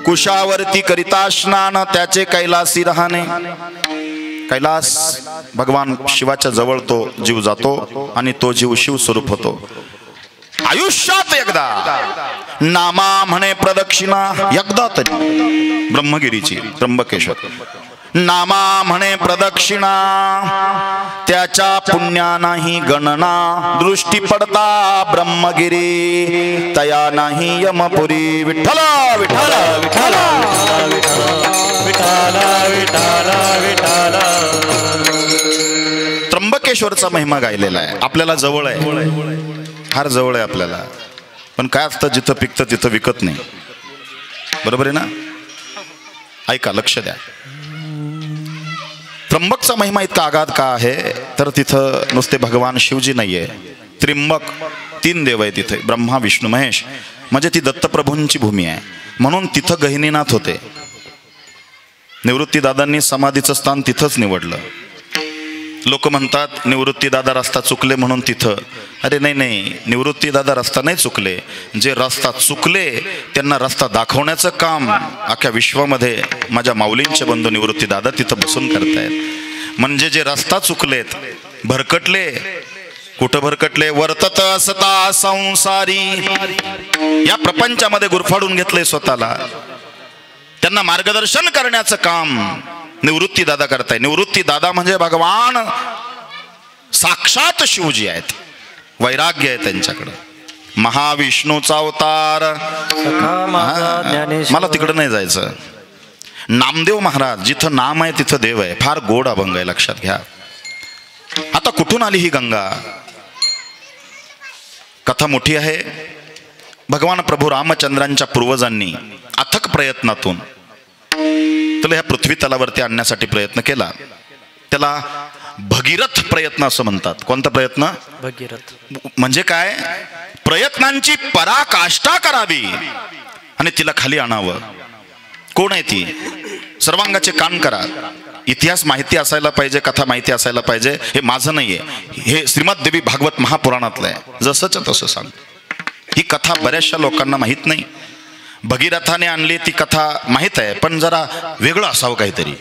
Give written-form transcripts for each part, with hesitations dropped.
कुशावरती करिता स्नान त्याचे कैलासी राहणे। कैलास भगवान शिवाच्या जवळ तो जीव जातो आणि तो जीव शिव स्वरूप होतो। आयुष्यात एकदा नामा म्हणे प्रदक्षिणा, एकदा तरी ब्रह्मगिरीची त्र्यंबकेश्वर नामा म्हणे प्रदक्षिणा, त्याच्या पुण्या नाही गणना, दृष्टी पडता ब्रह्मगिरी तया नाही यमपुरी। विठ्ठल विठ्ठल विठ्ठल त्र्यंबकेश्वरचा महिमा गायलेला आहे, आपल्याला जवळ आहे, फार जवळ आहे आपल्याला, पण काय असतं जिथं पिकतं तिथं विकत नाही, बरोबर आहे ना? ऐका, लक्ष द्या। त्र्यंबकचा महिमा इतका आगाध का आहे तर तिथं नुसते भगवान शिवजी नाहीये, त्र्यंबक 3 देव आहे तिथे, ब्रह्मा विष्णू महेश, म्हणजे ती दत्तप्रभूंची भूमी आहे, म्हणून तिथं गहिनीनाथ होते। निवृत्ती दादांनी समाधीचं स्थान तिथंच निवडलं। लोक म्हणतात निवृत्ती दादा रस्ता चुकले म्हणून तिथं, अरे नाही नाही, निवृत्ती दादा रस्ता नाही चुकले, जे रस्ता चुकले त्यांना रस्ता दाखवण्याचं काम अख्ख्या विश्वामध्ये माझ्या माऊलींचे बंधू निवृत्ती दादा तिथं बसून करतायत। म्हणजे जे रस्ता चुकलेत, भरकटले, कुठं भरकटले, वर्तत असता संसारी, या प्रपंचामध्ये गुरफाडून घेतलंय स्वतःला, त्यांना मार्गदर्शन करण्याचं काम निवृत्ती दादा करताय। निवृत्ती दादा म्हणजे भगवान साक्षात शिवजी आहेत, वैराग्य आहे त्यांच्याकडे, महाविष्णूचा अवतार। मला तिकडे नाही जायचं, नामदेव महाराज जिथं नाम आहे तिथं देव आहे, फार गोड अभंग आहे, लक्षात घ्या। आता कुठून आली ही गंगा? कथा मोठी आहे। भगवान प्रभू रामचंद्रांच्या पूर्वजांनी अथक प्रयत्नातून त्याला ह्या पृथ्वी तलावरती आणण्यासाठी प्रयत्न केला, त्याला भगीरथ प्रयत्न असं म्हणतात। कोणता प्रयत्न? भगीरथ म्हणजे काय? प्रयत्नांची पराकाष्ठा करावी आणि तिला खाली आणावं। कोण आहे ती? सर्वांगाचे कान करा, इतिहास माहिती असायला पाहिजे, कथा माहिती असायला पाहिजे, हे माझं नाहीये, हे श्रीमद देवी भागवत महापुराणातलं आहे, जसंच तसं सांग। ही कथा बऱ्याचशा लोकांना माहित नाही, भगीरथाने आणली ती कथा माहित आहे, पण जरा वेगळं असावं काहीतरी,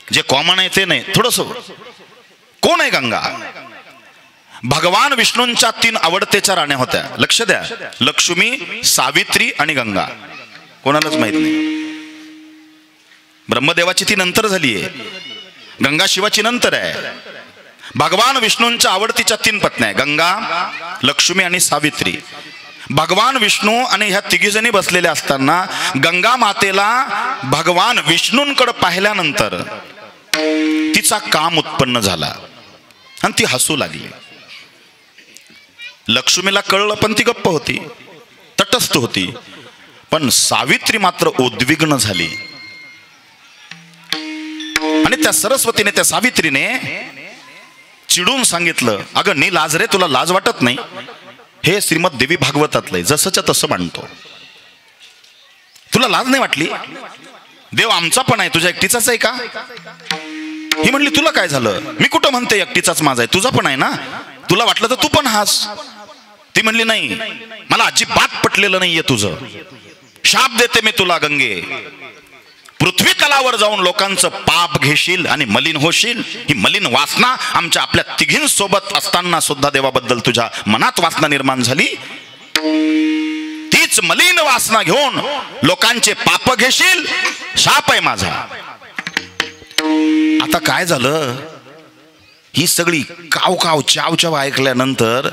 जे कॉमन आहे ते नाही, थोडंसं। कोण आहे गंगा? भगवान विष्णूंच्या 3 आवडतेच्या राण्या होत्या, लक्ष द्या, लक्ष्मी, सावित्री आणि गंगा। कोणालाच माहित नाही, ब्रह्मदेवाची ती नंतर झाली आहे, गंगा शिवाची नंतर आहे। भगवान विष्णूंच्या आवडतीच्या 3 पत्न्या आहे, गंगा, लक्ष्मी आणि सावित्री। भगवान विष्णू आणि ह्या तिघीजणी बसलेल्या असताना गंगा मातेला भगवान विष्णूंकडे पाहिल्यानंतर तिचा काम उत्पन्न झाला आणि ती हसू लागली। लक्ष्मीला कळलं पण ती गप्प होती, तटस्थ होती, पण सावित्री मात्र उद्विग्न झाली आणि त्या सरस्वतीने, त्या सावित्रीने चिडून सांगितलं, अगं नी लाज रे, तुला लाज वाटत नाही? हे श्रीमद देवी भागवतातलंय, जसंच्या तसं मांडतो, तुला लाज नाही वाटली? देव आमचा पण आहे, तुझ्या एकटीचाच आहे का? ही म्हणली, तुला काय झालं? मी कुठं म्हणते एकटीचाच माझा आहे, तुझा पण आहे ना, तुला वाटलं तर तू पण हास। ती म्हणली, नाही, मला अजिबात पटलेलं नाहीये तुझं, शाप देते मी तुला गंगे, पृथ्वी तलावर जाऊन लोकांचं पाप घेशील आणि मलिन होशील। ही मलिन वासना आमच्या आपल्या तिघींसोबत असताना सुद्धा देवाबद्दल तुझ्या मनात वासना निर्माण झाली, तीच मलिन वासना घेऊन लोकांचे पाप घेशील, शाप आहे माझा। आता काय झालं, ही सगळी काव काव चाव चाव ऐकल्यानंतर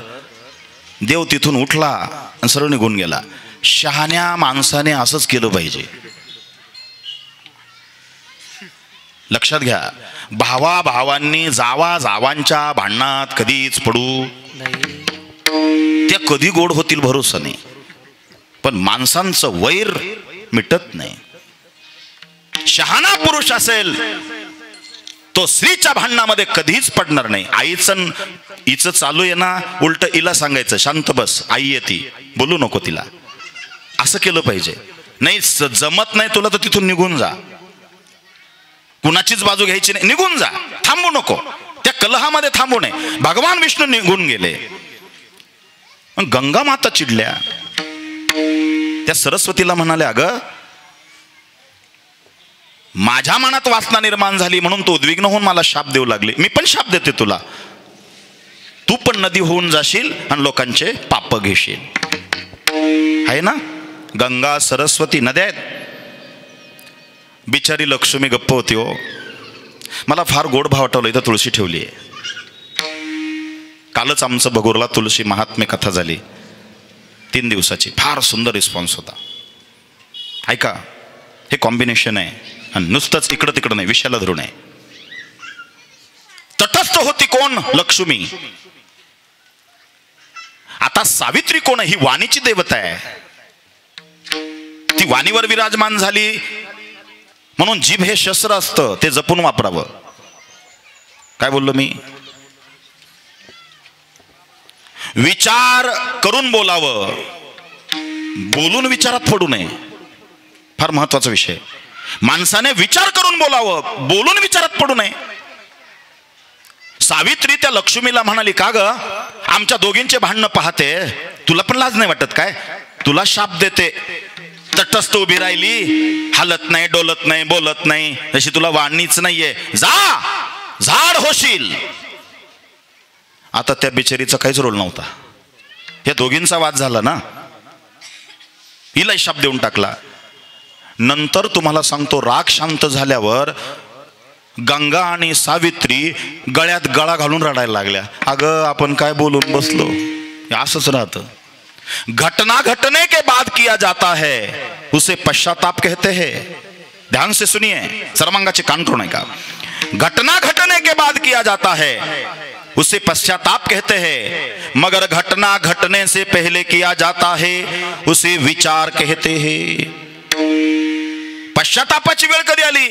देव तिथून उठला आणि सरळ निघून गेला। शहाण्या माणसाने असंच केलं पाहिजे, लक्षात घ्या। भावा भावांनी, जावा जावांच्या भांडणात कधीच पडू नाही, त्या कधी गोड होतील भरोसा नाही, पण माणसांचं वैर मिटत नाही। शहाणा पुरुष असेल तो स्त्रीच्या भांडणामध्ये कधीच पडणार नाही। आईचं हिचं चालू आहे ना, उलट हिला सांगायचं, शांत बस, आई येते, बोलू नको तिला, असं केलं पाहिजे। नाही जमत नाही तुला तर तिथून निघून जा, कुणाचीच बाजू घ्यायची नाही, निघून जा, थांबू नको, त्या कलहामध्ये थांबू नये। भगवान विष्णू निघून गेले, गंगा माता चिडल्या, त्या सरस्वतीला म्हणाले, अगं माझ्या मनात वासना निर्माण झाली म्हणून तो उद्विग्न होऊन मला शाप देऊ लागले. मी पण शाप देते तुला, तू पण नदी होऊन जाशील आणि लोकांचे पाप घेशील. आहे ना, गंगा सरस्वती नद्या आहेत. बिचारी लक्ष्मी गप्प होती हो. मला फार गोड भाव वाटवलं. इथं तुळशी ठेवली आहे. कालच आमचं भगोरला तुळशी महात्म्य कथा झाली 3 दिवसाची. फार सुंदर रिस्पॉन्स होता. ऐका, हे कॉम्बिनेशन आहे आणि नुसतंच इकडं तिकडं नाही, विषयाला धरून आहे. तटस्थ होती कोण? लक्ष्मी. आता सावित्री कोण? ही वाणीची देवता आहे. ती वाणीवर विराजमान झाली म्हणून जीभ हे शस्त्र असतं, ते जपून वापरावं. काय बोललो मी? विचार करून बोलावं, बोलून विचारात पडू नये. फार महत्वाचा विषय. माणसाने विचार करून बोलावं, बोलून विचारात पडू नये. सावित्री त्या लक्ष्मीला म्हणाली, का ग आमच्या दोघींचे भांडणं पाहते, तुला पण लाज नाही वाटत काय? तुला शाप देते. तटस्थ उभी राहिली, हालत नाही, डोलत नाही, बोलत नाही, तशी तुला वाढणीच नाहीये. जा, झाड होशील. आता त्या बिचारीचा काहीच रोल नव्हता. या दोघींचा वाद झाला ना, हिला शाप देऊन टाकला. नंतर तुम्हाला सांगतो, राग शांत झाल्यावर गंगा आणि सावित्री गळ्यात गळा घालून रडायला लागल्या. अगं आपण काय बोलून बसलो. असंच राहतं. घटना घटने के बाद किया जाता है, उसे पश्चाताप कहते हैं. ध्यान से सुनिए, सर्वांगाचे कान करू नका. घटना घटने के बाद किया जाता है, उसे पश्चाताप कहते हैं. मगर घटना घटने से पहले किया जाता है, उसे विचार कहते हैं. पश्चातापाची वेळ कधी आली?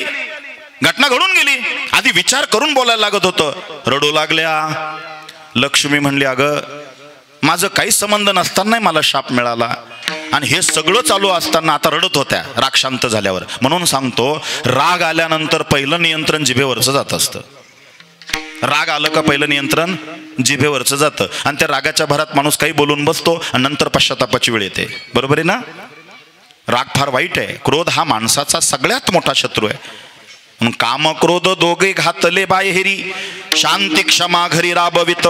घटना घडून गेली, आधी विचार करून बोलायला लागत होतं. रडू लागल्या. लक्ष्मी म्हणली, अगं माझं काही संबंध नसताना मला शाप मिळाला आणि हे सगळं चालू असताना आता रडत होत्या राग शांत झाल्यावर. म्हणून सांगतो, राग आल्यानंतर पहिलं नियंत्रण जिभेवरचं जात असतं. राग आलं का पहिलं नियंत्रण जिभेवरचं जातं आणि त्या रागाच्या भरात माणूस काही बोलून बसतो आणि नंतर पश्चातापाची वेळ येते. बरोबर आहे ना? राग फार वाईट आहे. क्रोध हा माणसाचा सगळ्यात मोठा शत्रू आहे. काम क्रोध दोघे घातले बाहेरी, शांती क्षमा घरी राबवित,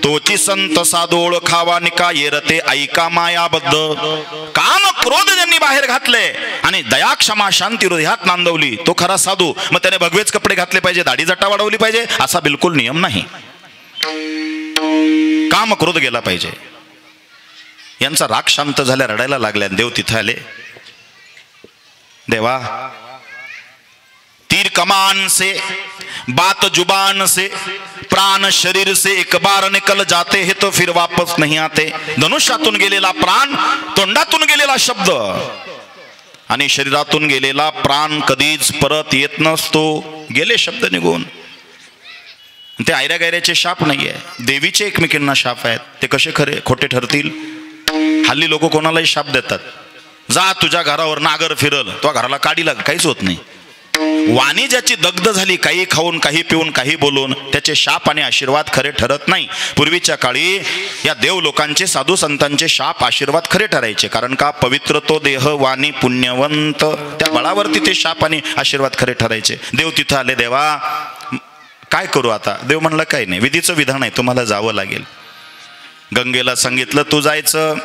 तोची संत साधोळ खावा निका येरते ऐका मायाबद्ध. काम क्रोध ज्यांनी बाहेर घातले आणि दया क्षमा शांती हृदयात नांदवली, तो खरा साधू. मग त्याने भगवेच कपडे घातले पाहिजे, दाढी जटा वाढवली पाहिजे असा बिलकुल नियम नाही. काम क्रोध गेला पाहिजे. यांचा राग शांत झाल्या, रडायला लागल्या. देव तिथे आले. देवा, तीर कमान से, बात जुबान से, प्राण शरीर से एक बार निकल जाते हैं तो फिर वापस नहीं आते. धनुष्यातून गेलेला प्राण, तोंडातून गेलेला शब्द आणि शरीरातून गेलेला प्राण कधीच परत येत नसतो. गेले शब्द निघून. ते आयऱ्या गायऱ्याचे शाप नाहीये, देवीचे एकमेकींना शाप आहेत. ते कसे खरे खोटे ठरतील? हल्ली लोक कोणालाही शाप देतात. जा तुझ्या घरावर नागर फिरल, तो घराला काढी लाग, काहीच होत नाही. वाणी ज्याची दग्ध झाली, काही खाऊन, काही पिऊन, काही बोलून, त्याचे शाप आणि आशीर्वाद खरे ठरत नाही. पूर्वीच्या काळी या देव लोकांचे, साधू संतांचे शाप आशीर्वाद खरे ठरायचे. कारण का? पवित्र तो देह, वाणी पुण्यवंत, त्या बळावरती ते शाप आणि आशीर्वाद खरे ठरायचे. देव तिथं आले. देवा काय करू आता? देव म्हणलं काही नाही, विधीचं विधान आहे, तुम्हाला जावं लागेल. गंगेला सांगितलं तू जायचं,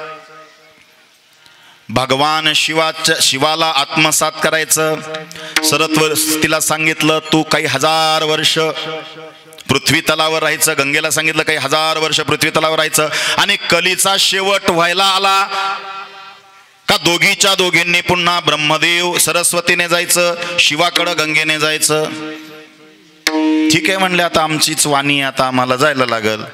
भगवान शिवाला आत्मसात करायचं. सरस्वतीला सांगितलं तू काही 1000 वर्ष पृथ्वी तलावर राहायचं. गंगेला सांगितलं काही 1000 वर्ष पृथ्वी तलावर राहायचं. आणि कलीचा शेवट व्हायला आला का दोघीच्या दोघींनी पुन्हा ब्रह्मदेव सरस्वतीने जायचं, शिवाकडं गंगेने जायचं. ठीक आहे म्हणले, आता आमचीच वाणी, आता आम्हाला जायला लागल.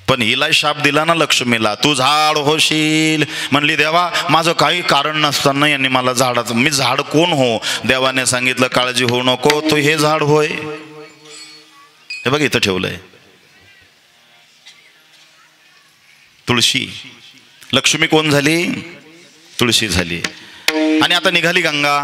पण हिला शाप दिला ना लक्ष्मीला, तू झाड होशील. म्हणली देवा माझं काही कारण नसताना यांनी मला झाडाचं, मी झाड कोण हो? देवाने सांगितलं काळजी होऊ नको, तू हे झाड होय. हे बघ इथं ठेवलंय, तुळशी. लक्ष्मी कोण झाली? तुळशी झाली. आणि आता निघाली गंगा.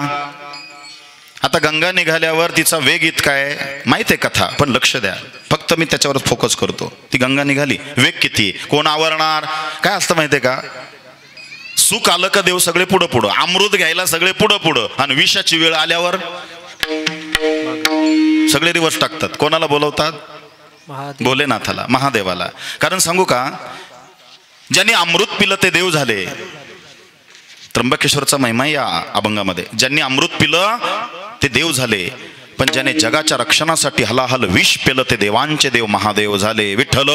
आता गंगा निघाल्यावर तिचा वेग इतका आहे, माहित आहे कथा, पण लक्ष द्या, फक्त मी त्याच्यावरच फोकस करतो. ती गंगा निघाली, वेग किती, कोण आवरणार? काय असतं माहिती आहे का? सुख आलं का देव सगळे पुढं पुढं, अमृत घ्यायला सगळे पुढं पुढं, आणि विषाची वेळ आल्यावर सगळे रिवर्स टाकतात. कोणाला बोलवतात? भोलेनाथाला, महादेवाला. कारण सांगू का, ज्यांनी अमृत पिलं ते देव झाले. त्र्यंबकेश्वरचा महिमा या अभंगामध्ये. ज्यांनी अमृत पिलं ते देव झाले, पण ज्याने जगाच्या रक्षणासाठी हलाहल विष पेलं ते देवांचे देव महादेव झाले. विठ्ठल.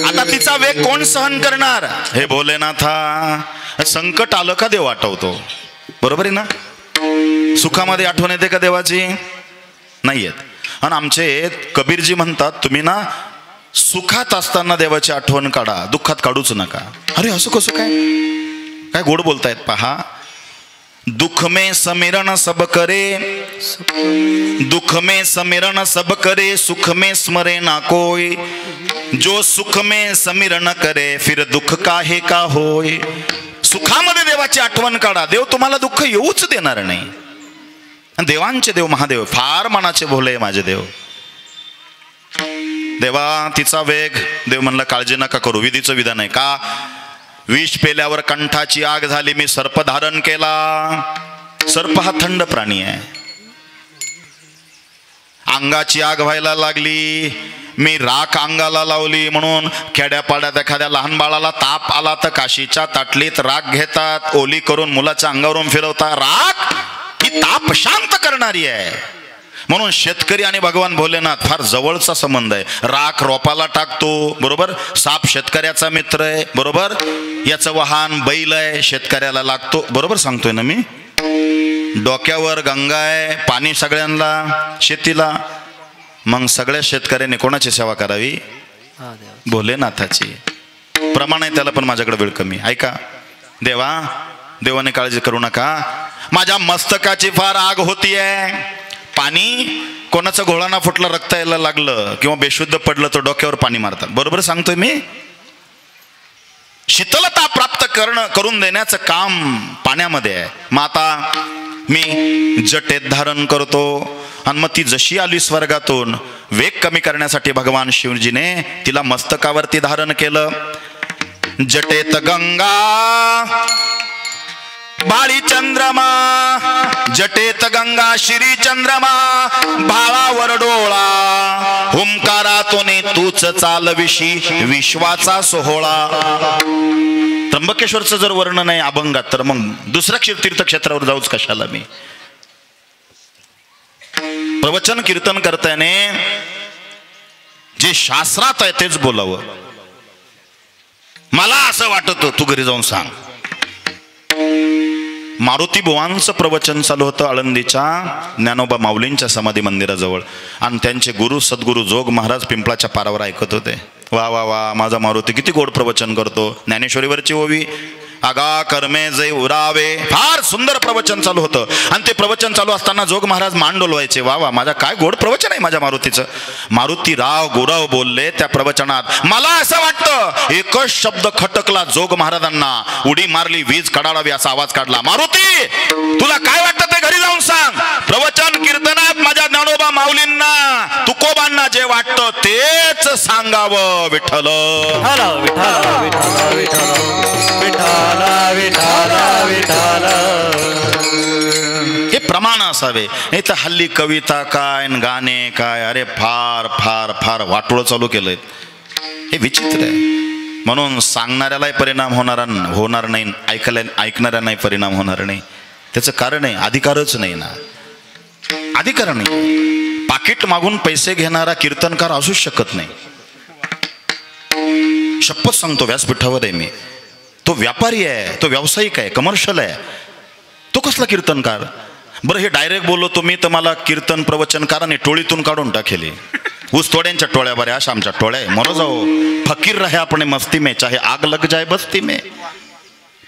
आता तिचा वेग कोण सहन करणार? हे भोलेनाथा. संकट आलं का देव आठवतो, बरोबर आहे ना? सुखामध्ये आठवण येते का देवाची? नाही येत. आणि आमचे कबीरजी म्हणतात, तुम्ही ना सुखात असताना देवाची आठवण काढा, दुःखात काढूच नका. अरे असं कसं काय? काय गोड बोलतायत पहा. दुख में समिरण सब करे, दुख में समिरण सब करे, सुख में स्मरे ना कोई, जो सुख में समिरण करे फिर दुःख काहे का होय. सुखामध्ये देवाची आठवण काढा, देव तुम्हाला दुःख येऊच देणार नाही. देवांचे देव महादेव, फार मनाचे भोले माझे देव. देवा तिचा वेग. देव म्हणला काळजी नका करू. विधीचं विधान आहे का? विष पेल्यावर कंठाची आग झाली, मी सर्प धारण केला. सर्प हा थंड प्राणी आहे. अंगाची आग व्हायला लागली, मी राख अंगाला लावली. म्हणून खेड्यापाड्यात एखाद्या लहान बाळाला ताप आला तर काशीच्या ताटलीत राख घेतात, ओली करून मुलाच्या अंगावरून फिरवतात. राख ही ताप शांत करणारी आहे. म्हणून शेतकरी आणि भगवान भोलेनाथ फार जवळचा संबंध आहे. राख रोपाला टाकतो, बरोबर. साप शेतकऱ्याचा मित्र आहे, बरोबर. याचं वाहन बैल आहे, शेतकऱ्याला लागतो, बरोबर सांगतोय ना मी. डोक्यावर गंगा आहे, पाणी सगळ्यांना, शेतीला. मग सगळ्या शेतकऱ्यांनी कोणाची सेवा करावी? भोलेनाथाची. प्रमाण आहे त्याला, पण माझ्याकडे वेळ कमी. ऐका देवा, देवाने काळजी करू नका. माझ्या मस्तकाची फार आग होतीये. पाणी कोणाचं घोळाना फुटलं, रक्त यायला लागलं किंवा बेशुद्ध पडलं तर डोक्यावर पाणी मारतात, बरोबर सांगतोय मी. शीतलता प्राप्त करून देण्याचं काम पाण्यामध्ये आहे. मग आता मी जटेत धारण करतो, आणि मग ती जशी आली स्वर्गातून, वेग कमी करण्यासाठी भगवान शिवजीने तिला मस्तकावरती धारण केलं. जटेत गंगा बाळी चंद्रमा, जटेत गंगा श्री चंद्रमा, भाळावर डोळा, हुंकारातून तूच चालविशी विश्वाचा सोहळा. त्र्यंबकेश्वरचं जर वर्णन आहे अभंगात, तर मग दुसऱ्या तीर्थक्षेत्रावर जाऊच कशाला मी. प्रवचन कीर्तन करताना जे शास्त्रात आहे तेच बोलावं. मला असं वाटतं, तू घरी जाऊन सांग. मारुती बुवांचं प्रवचन चालू होतं आळंदीच्या ज्ञानोबा माऊलींच्या समाधी मंदिराजवळ, आणि त्यांचे गुरु सद्गुरु जोग महाराज पिंपळाच्या पारावर ऐकत होते. वा वा वा, माझा मारुती किती गोड प्रवचन करतो. ज्ञानेश्वरीवरची ओवी, आगा कर्मे जे उरावे. फार सुंदर प्रवचन चालू होतं, आणि ते प्रवचन चालू असताना जोग महाराज मान डोलवायचे. वा वा, माझा काय गोड प्रवचन आहे माझ्या मारुतीचं. मारुतीराव गुरव बोलले त्या प्रवचनात. मला असं वाटतं एकच शब्द खटकला जोग महाराजांना, उडी मारली, वीज कडाळावी असा आवाज काढला. मारुती, तुला काय वाटतं ते घरी जाऊन सांग. प्रवचन कीर्तनात माझ्या ज्ञानोबा माऊलींना, तुकोबांना जे वाटतं तेच सांगावं. विठ्ठल हे प्रमाण असावे. नाही तर हल्ली कविता काय, गाणे काय, अरे फार फार फार वाटोळं चालू केलंय. हे विचित्र आहे. म्हणून सांगणाऱ्यालाही परिणाम होणार नाही, ऐकणाऱ्यांनाही परिणाम होणार नाही. त्याचं कारण आहे अधिकारच नाही ना. अधिकार नाही. पाकिट मागून पैसे घेणारा कीर्तनकार असूच शकत नाही. शपथ सांगतो, व्यासपीठावर आहे मी. तो व्यापारी आहे, तो व्यावसायिक आहे, कमर्शियल आहे. तो कसला कीर्तनकार? बरं, हे डायरेक्ट बोललो तुम्ही तर मला कीर्तन प्रवचनकाराने टोळीतून काढून टाकेली. ऊस तोड्यांच्या टोळ्या बऱ्या, अशा आमच्या टोळ्या आहे. मरो जाओ, फकीर रहे अपने मस्ती में, चाहे आग लग जाए बस्ती में.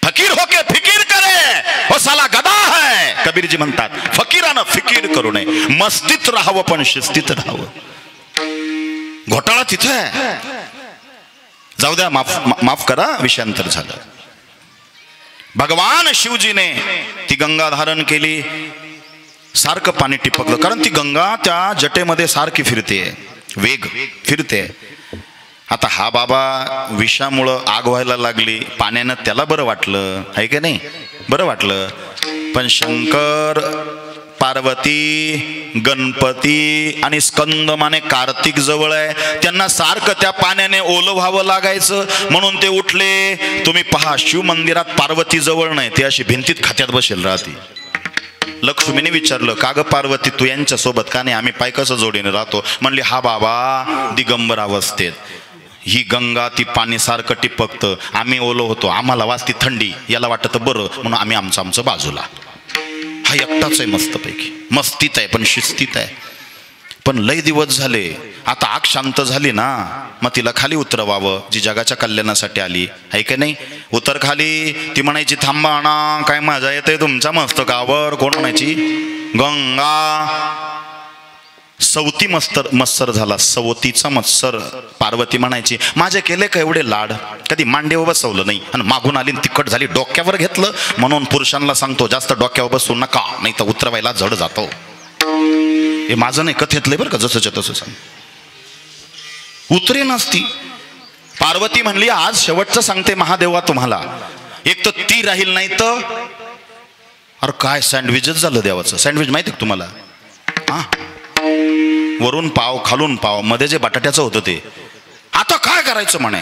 फकीर होके फिकीर करे, वो साला गदा है. कबीरजी म्हणतात, फकीरानं फिकीर करू नये, मस्तीत राहावं पण शिस्तीत राहावं. घोटाळा तिथं आहे. जाऊ द्या, माफ करा, विषयांतर झालं. भगवान शिवजीने ती गंगा धारण केली. सारखं पाणी टिपकलं, कारण ती गंगा त्या जटेमध्ये सारखी फिरते, वेग फिरते. आता हा बाबा विषामुळं आग व्हायला लागली, पाण्यानं त्याला बरं वाटलं आहे की नाही. बरं वाटलं. पण शंकर, पार्वती, गणपती आणि स्कंद माने कार्तिक जवळ आहे, त्यांना सारखं त्या पाण्याने ओलं व्हावं लागायचं. म्हणून ते उठले. तुम्ही पहा, शिव मंदिरात पार्वती जवळ नाही, ते अशी भिंतीत खात्यात बसेल राहते. लक्ष्मीने विचारलं, का ग पार्वती तू यांच्या सोबत का नाही, आम्ही पाय कसं जोडीने राहतो. म्हणली, हा बाबा दिगंबर अवस्थेत, ही गंगा ती पाणी सारखं टिपकतं, आम्ही ओलो होतो, आम्हाला वाजती थंडी, याला वाटतं बरं, म्हणून आम्ही आमचं बाजूला. हा एकटाच आहे मस्तपैकी, मस्तीत आहे पण शिस्तीत आहे. पण लय दिवस झाले, आता आग शांत झाली ना, मग तिला खाली उतरवावं, जी जगाच्या कल्याणासाठी आली आहे की नाही. उतर खाली. ती म्हणायची, थांबा ना, काय मजा येते तुमच्या मस्तकावर. कोण म्हणायची? गंगा. सवती मत्सर झाला, सवतीचा मत्सर. पार्वती म्हणायची, माझे केले का एवढे लाड, कधी मांडीवर बसवलं नाही, आणि मागून आली तिखट झाली, डोक्यावर घेतलं. म्हणून पुरुषांना सांगतो, जास्त डोक्यावर बसू नका, नाही तर उतरवायला जड जातो. हे माझं नाही, कथेतलंय बरं का, जसंच्या तसं सांग. उतरे नसती. पार्वती म्हणली, आज शेवटचं सांगते महादेवा तुम्हाला, एक तर ती राहील, नाही तर अरे काय सँडविचच झालं देवाचं. सँडविच माहिती का तुम्हाला? हा, वरून पाव खालून पाव, मध्ये जे बटाट्याचं होतं ते. आता काय करायचं म्हणे.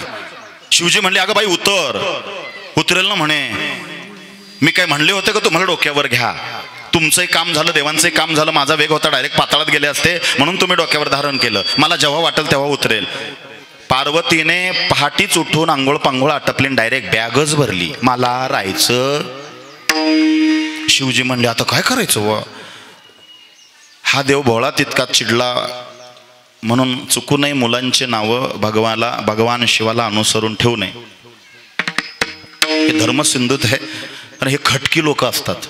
शिवजी म्हणले, अगं बाई उतर. उतरेल ना म्हणे. मी काय म्हणले होते का तुम्हाला डोक्यावर घ्या? तुमचंही काम झालं, देवांचंही काम झालं, माझा वेग होता, डायरेक्ट पाताळात गेले असते, म्हणून तुम्ही डोक्यावर धारण केलं. मला जेव्हा वाटेल तेव्हा उतरेल. पार्वतीने पहाटीच उठून आंघोळ पांघोळ आटपली, डायरेक्ट बॅगच भरली, मला राहायचं. शिवजी म्हणले, आता काय करायचं व. हा देव भोळा तितका चिडला, म्हणून चुकू नये मुलांचे नावं भगवान शिवाला अनुसरून ठेवू नये. हे धर्मसिंधूत आहे. आणि हे खटकी लोक असतात,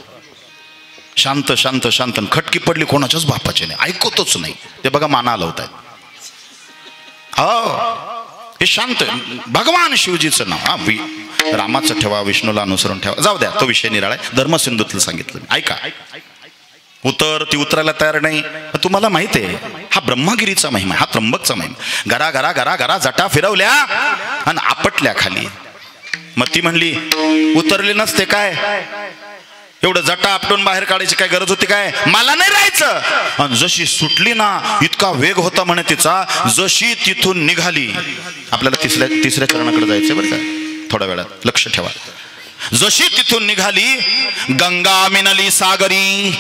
शांत शांत शांत. खटकी पडली कोणाच्याच बापाचे नाही, ऐकतच नाही. ते बघा माना लावत आहेत. हो, हे शांत. भगवान शिवजीचं नाव, हा रामाचं ठेवा, विष्णूला अनुसरून ठेवा. जाऊ द्या, तो विषय निराळा आहे. धर्मसिंधूतलं सांगितलं. ऐका, उतर. ती उतरायला तयार नाही. तुम्हाला माहिती आहे, हा ब्रह्मगिरीचा महिमा, हा त्र्यंबकचा महिमा. घरा घरा घरा घरा जटा फिरवल्या आणि आपटल्या खाली. मग ती म्हणली, उतरले नसते काय, एवढं जटा आपटून बाहेर काढायची काय गरज होती काय, मला नाही राहायचं. आणि जशी सुटली ना, इतका वेग होता म्हणे तिचा, जशी तिथून निघाली. आपल्याला तिसऱ्या चरणाकडे जायचंय बरं का, थोड्या वेळात लक्ष ठेवा. जशी तिथून निघाली, गंगा मिनली सागरी.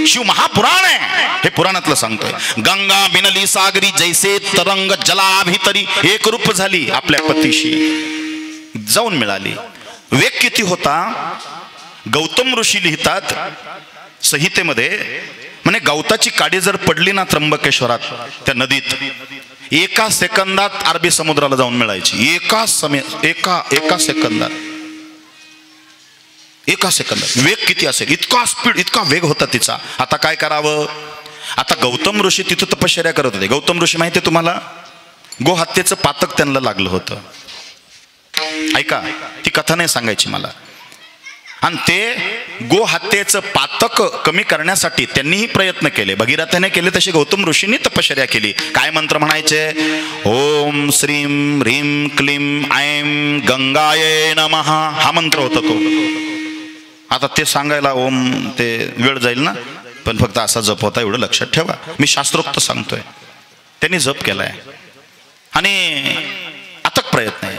शिव महापुराण आहे, हे पुराणातलं सांगतोय. गंगा मिनली सागरी, जैसे तरंग जलाभितरी. एक रूप झाली, आपल्या पतीशी जाऊन मिळाली. वेग किती होता, गौतम ऋषी लिहितात संहितेमध्ये, म्हणे गवताची काडी जर पडली ना त्र्यंबकेश्वरात त्या नदीत, एका सेकंदात अरबी समुद्राला जाऊन मिळायची. एका सेकंदात. एका सेकंदात. वेग किती असेल, इतका स्पीड, इतका वेग होता तिचा. आता काय करावं. आता गौतम ऋषी तिथं तपश्चर्या करत होते. गौतम ऋषी माहिती आहे तुम्हाला, गोहत्येचं पातक त्यांना लागलं होतं. ऐका, ती कथा नाही सांगायची मला. आणि ते गोहत्येचं पातक कमी करण्यासाठी त्यांनीही प्रयत्न केले, भगीरथाने केले तसे गौतम ऋषींनी तपश्चर्या केली. काय मंत्र म्हणायचे, ओम श्रीम ह्रीम क्लीम ऐं गंगाये नमः, हा मंत्र होता तो. आता ते सांगायला ओम ते वेळ जाईल ना, पण फक्त असा जप होता, एवढं लक्षात ठेवा. मी शास्त्रोक्त सांगतोय. त्यांनी जप केलाय आणि अथक प्रयत्न आहे.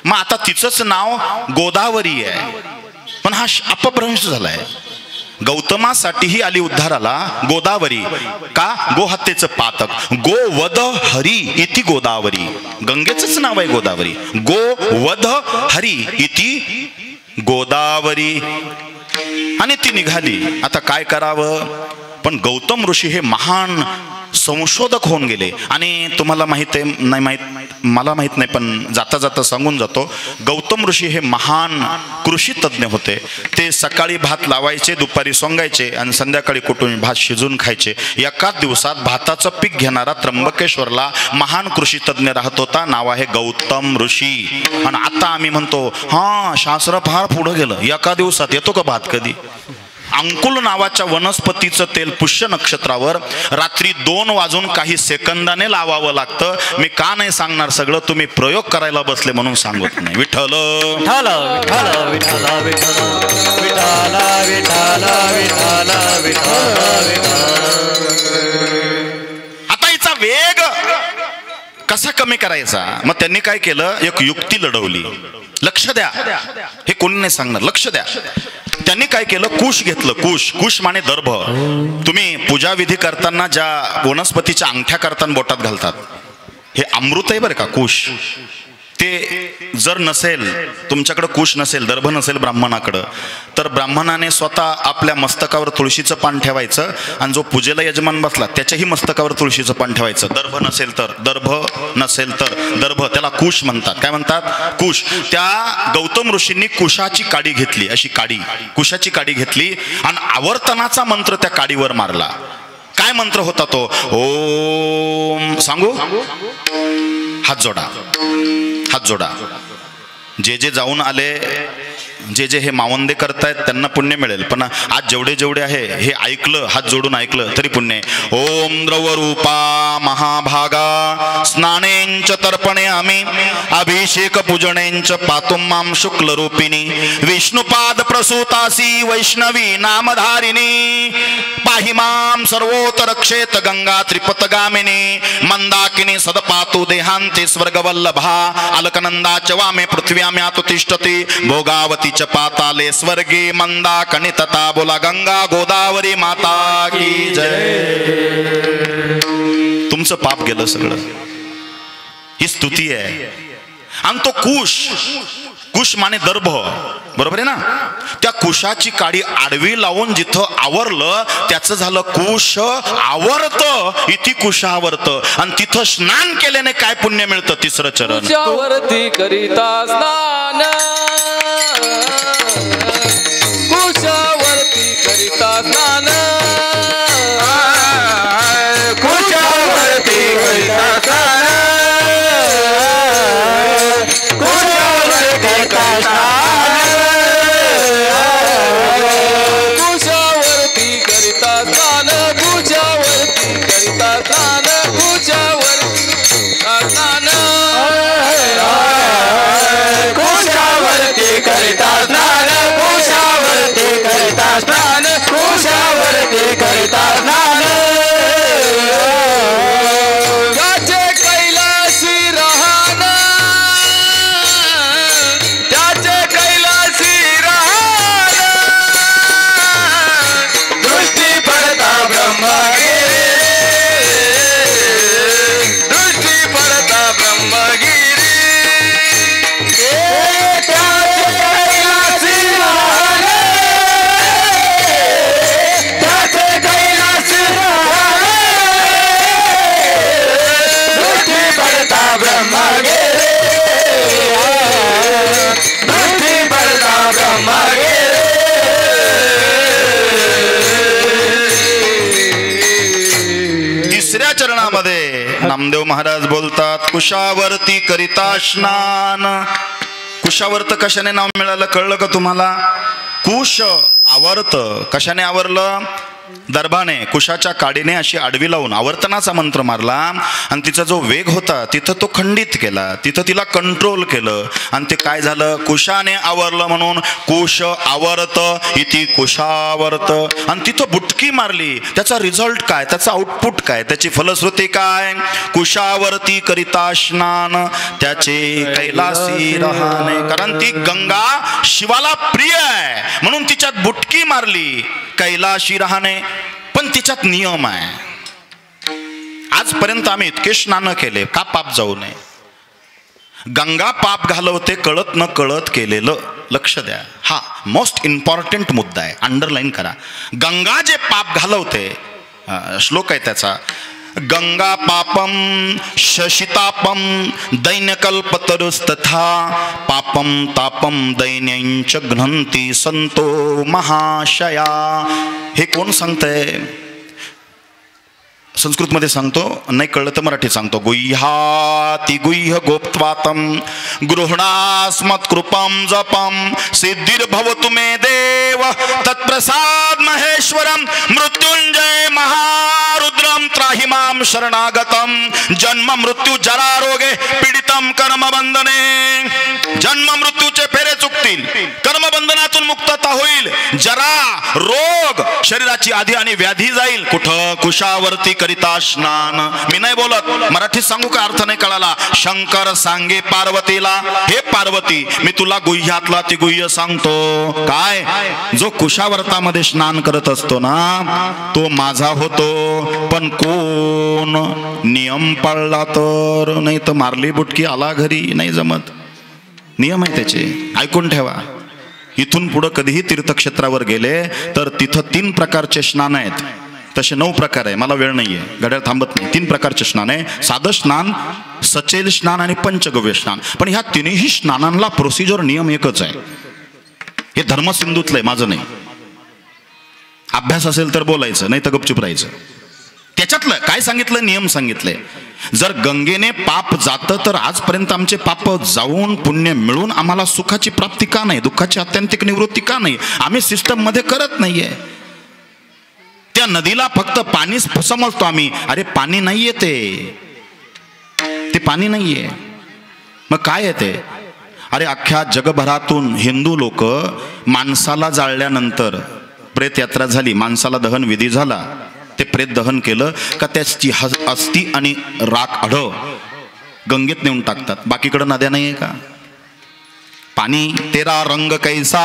मग आता तिचंच नाव गोदावरी आहे, पण हा अपभ्रंश झालाय. गौतमासाठीही आली उद्धाराला गोदावरी. का, गोहत्येचं पातक. गोवध हरी इति गोदावरी. गंगेचंच नाव आहे गोदावरी. गोवध हरी इति गोदावरी. आणि ती निघाली. आता काय करावं. पण गौतम ऋषी हे महान संशोधक होऊन गेले. आणि तुम्हाला माहित आहे, नाही माहित, मला माहित नाही, पण जाता जाता सांगून जातो. गौतम ऋषी हे महान कृषी तज्ज्ञ होते. ते सकाळी भात लावायचे, दुपारी सोंगायचे आणि संध्याकाळी कुटून भात शिजून खायचे. एकाच दिवसात भाताचं पीक घेणारा त्र्यंबकेश्वरला महान कृषी तज्ज्ञ राहत होता. नाव आहे गौतम ऋषी. आणि आता आम्ही म्हणतो, हा शास्त्र फार पुढं गेलं, एका दिवसात येतो का भात कधी. अंकुल नावाच्या वनस्पतीचं तेल पुष्य नक्षत्रावर रात्री 2 वाजून काही सेकंदाने लावावं लागतं. मी का नाही सांगणार, सगळं तुम्ही प्रयोग करायला बसले म्हणून सांगत नाही. विठ्ठल विठ्ठल विठ्ठल विठ्ठल विठ्ठल. आता हिचा वेग कसा कमी करायचा? मग त्यांनी काय केलं, एक युक्ती लढवली. लक्ष द्या, हे कोणी नाही सांगणार, लक्ष द्या. त्यांनी काय केलं, कुश घेतलं. कुश माने दर्भ. तुम्ही पूजा विधी करताना ज्या वनस्पतीच्या अंगठ्या करताना बोटात घालतात, हे अमृत आहे बरं का. कुश ते जर नसेल तुमच्याकडे, कुश नसेल, दर्भ नसेल ब्राह्मणाकडं, तर ब्राह्मणाने स्वतः आपल्या मस्तकावर तुळशीचं पान ठेवायचं आणि जो पूजेला यजमान बसला त्याच्याही मस्तकावर तुळशीचं पान ठेवायचं. दर्भ नसेल तर दर्भ, त्याला कुश म्हणतात. काय म्हणतात? कुश. त्या गौतम ऋषींनी कुशाची काडी घेतली, अशी काडी, कुशाची काडी घेतली आणि आवर्तनाचा मंत्र त्या काडीवर मारला. काय मंत्र होता तो? ओम. सांगू? हात जोडा. जे जाऊन आले, जे हे मावंदे करतायत त्यांना पुण्य मिळेल, पण आज जेवढे आहे हे ऐकलं, हात जोडून ऐकलं तरी पुण्य. ओम द्रवरूपा महाभागा स्नानेंच तर्पणे आम्ही अभिषेक पूजनेंच पातुम माम शुक्ल रूपिणी विष्णुपाद प्रसूतासी वैष्णवी नामधारिणी पाहि माम सर्वोत्तर क्षेत गंगा त्रिपतगामिनी मंदाकिनी सदपातु देहांते स्वर्गवल्लभा अलकनंदाच वामे पृथ्व्याम्यातु तिष्ठति भोगावती च पाताले स्वर्गे मंदाकिनी तथा बोला गंगा गोदावरी माता की जय. तुमचं पाप गेलं सगळं. ही स्तुती आहे. आणि तो कुश माने दर्भ, बरोबर आहे ना. त्या कुशाची काडी आडवी लावून जिथं आवरलं त्याचं झालं कुश आवर्त, इति कुश आवर्त. आणि तिथं स्नान केल्याने काय पुण्य मिळतं? तिसरं चरण. कुशावरती करिता स्नान, कुशावरती करिता स्नान, कुशावरती करिता स्नान, कुशावरती करिता स्नान, कुशावरती करिता स्नान, कुशावरती करिता स्नान, कुशावरती करिता स्नान, कुशावरती करिता स्नान, त्याचे कैलासी राहण, त्याचे कैलासी राहण, दृष्टी पडता ब्रह्मगिरी, दृष्टी पडता ब्रह्मगिरी, तिसऱ्या चरणामध्ये नामदेव महाराज बोलतात, कुशावरती करिता स्नान. कुशावर्त कशाने नाव मिळालं कळलं का तुम्हाला? कुश आवर्त कशाने आवरलं? दर्भाने, कुशाच्या काडीने अशी आडवी लावून आवर्तनाचा मंत्र मारला आणि तिचा जो वेग होता तिथं तो खंडित केला, तिथं तिला कंट्रोल केलं आणि ते काय झालं? कुशाने आवरलं म्हणून कुश आवर्त इति कुशावर्त. आणि तिथं बुटकी मारली. त्याचा रिझल्ट काय? त्याचा आउटपुट काय? त्याची फलश्रुती काय? कुशावरती करिता स्नान, त्याचे कैलासी राहणे. कारण ती गंगा शिवाला प्रिय आहे म्हणून तिच्यात बुटकी मारली, कैलाशी राहणे. पण तिच्यात नियम आहे. आजपर्यंत आम्ही इतके स्नान केले, का पाप जाऊ नये? गंगा पाप घालवते कळत न कळत केलेलं. लक्ष द्या, हा मोस्ट इम्पॉर्टंट मुद्दा आहे, अंडरलाईन करा. गंगा जे पाप घालवते, श्लोक आहे त्याचा, गंगा पापम शशितापम दैन्यकल्पतरुस्तथा पापम तापम दैन्यंच घ्नन्ति संतो महाशया. हे कोण सांगतंय? संस्कृत मध्ये सांगतो, नाही कळलं तर मराठीत सांगतो. गुह्याति गुह्य गोप्त्वातम गृहणास्मत् कृपम जपम सिद्धिर्भवतु मे देव तत्प्रसाद महेश्वरम मृत्युंजय महारुद्रम त्राहि माम शरणागतम जन्म मृत्यू जरा रोगे पीडितम कर्म बंधने. जन्म मृत्यूचे फेरे चुकतील, कर्मबंधनातून मुक्तता होईल, जरा रोग शरीराची आधी आणि व्याधी जाईल. कुठं? कुशावरती करिता स्नान. मी नाही बोलत, मराठीत सांगू का? अर्थ नाही कळाला. शंकर सांगे पार्वतीला, हे पार्वती मी तुला गुह्यातला ती गुह्य सांगतो. काय? जो कुशावर्तामध्ये स्नान करत असतो ना तो माझा होतो, पण कोण नियम पाळला तर. नाही तर मारली बुटकी आला घरी, नाही जमत. नियम आहे त्याचे, ऐकून ठेवा. इथून पुढं कधीही तीर्थक्षेत्रावर गेले तर तिथं 3 प्रकारचे स्नान आहेत. तसे 9 प्रकार आहे, मला वेळ नाहीये, घड्याळ थांबत नाही. 3 प्रकारचे स्नान आहे: साधं स्नान, सचेल स्नान आणि पंचगव्य स्नान. पण ह्या तिन्ही स्नानांना प्रोसिजर, नियम एकच आहे. हे धर्मसिंधूतलं आहे, माझं नाही. अभ्यास असेल तर बोलायचं, नाही तर गपचूप राहायचं. त्याच्यातलं काय सांगितलं? नियम सांगितले. जर गंगेने पाप जातं तर आजपर्यंत आमचे पाप जाऊन पुण्य मिळून आम्हाला सुखाची प्राप्ती का नाही, दुःखाची आत्यंतिक निवृत्ती का नाही? आम्ही सिस्टम मध्ये करत नाहीये. त्या नदीला फक्त पाणी समजतो आम्ही. अरे पाणी नाहीये, ते पाणी नाहीये. मग काय आहे ते? अरे अख्ख्या जगभरातून हिंदू लोक माणसाला जाळल्यानंतर, प्रेत यात्रा झाली, माणसाला दहन विधी झाला, ते प्रेत दहन केलं का त्याची अस्थी आणि राख आढळ गंगेत नेऊन टाकतात. बाकीकडं नद्या नाहीये का? पाणी तेरा रंग कैसा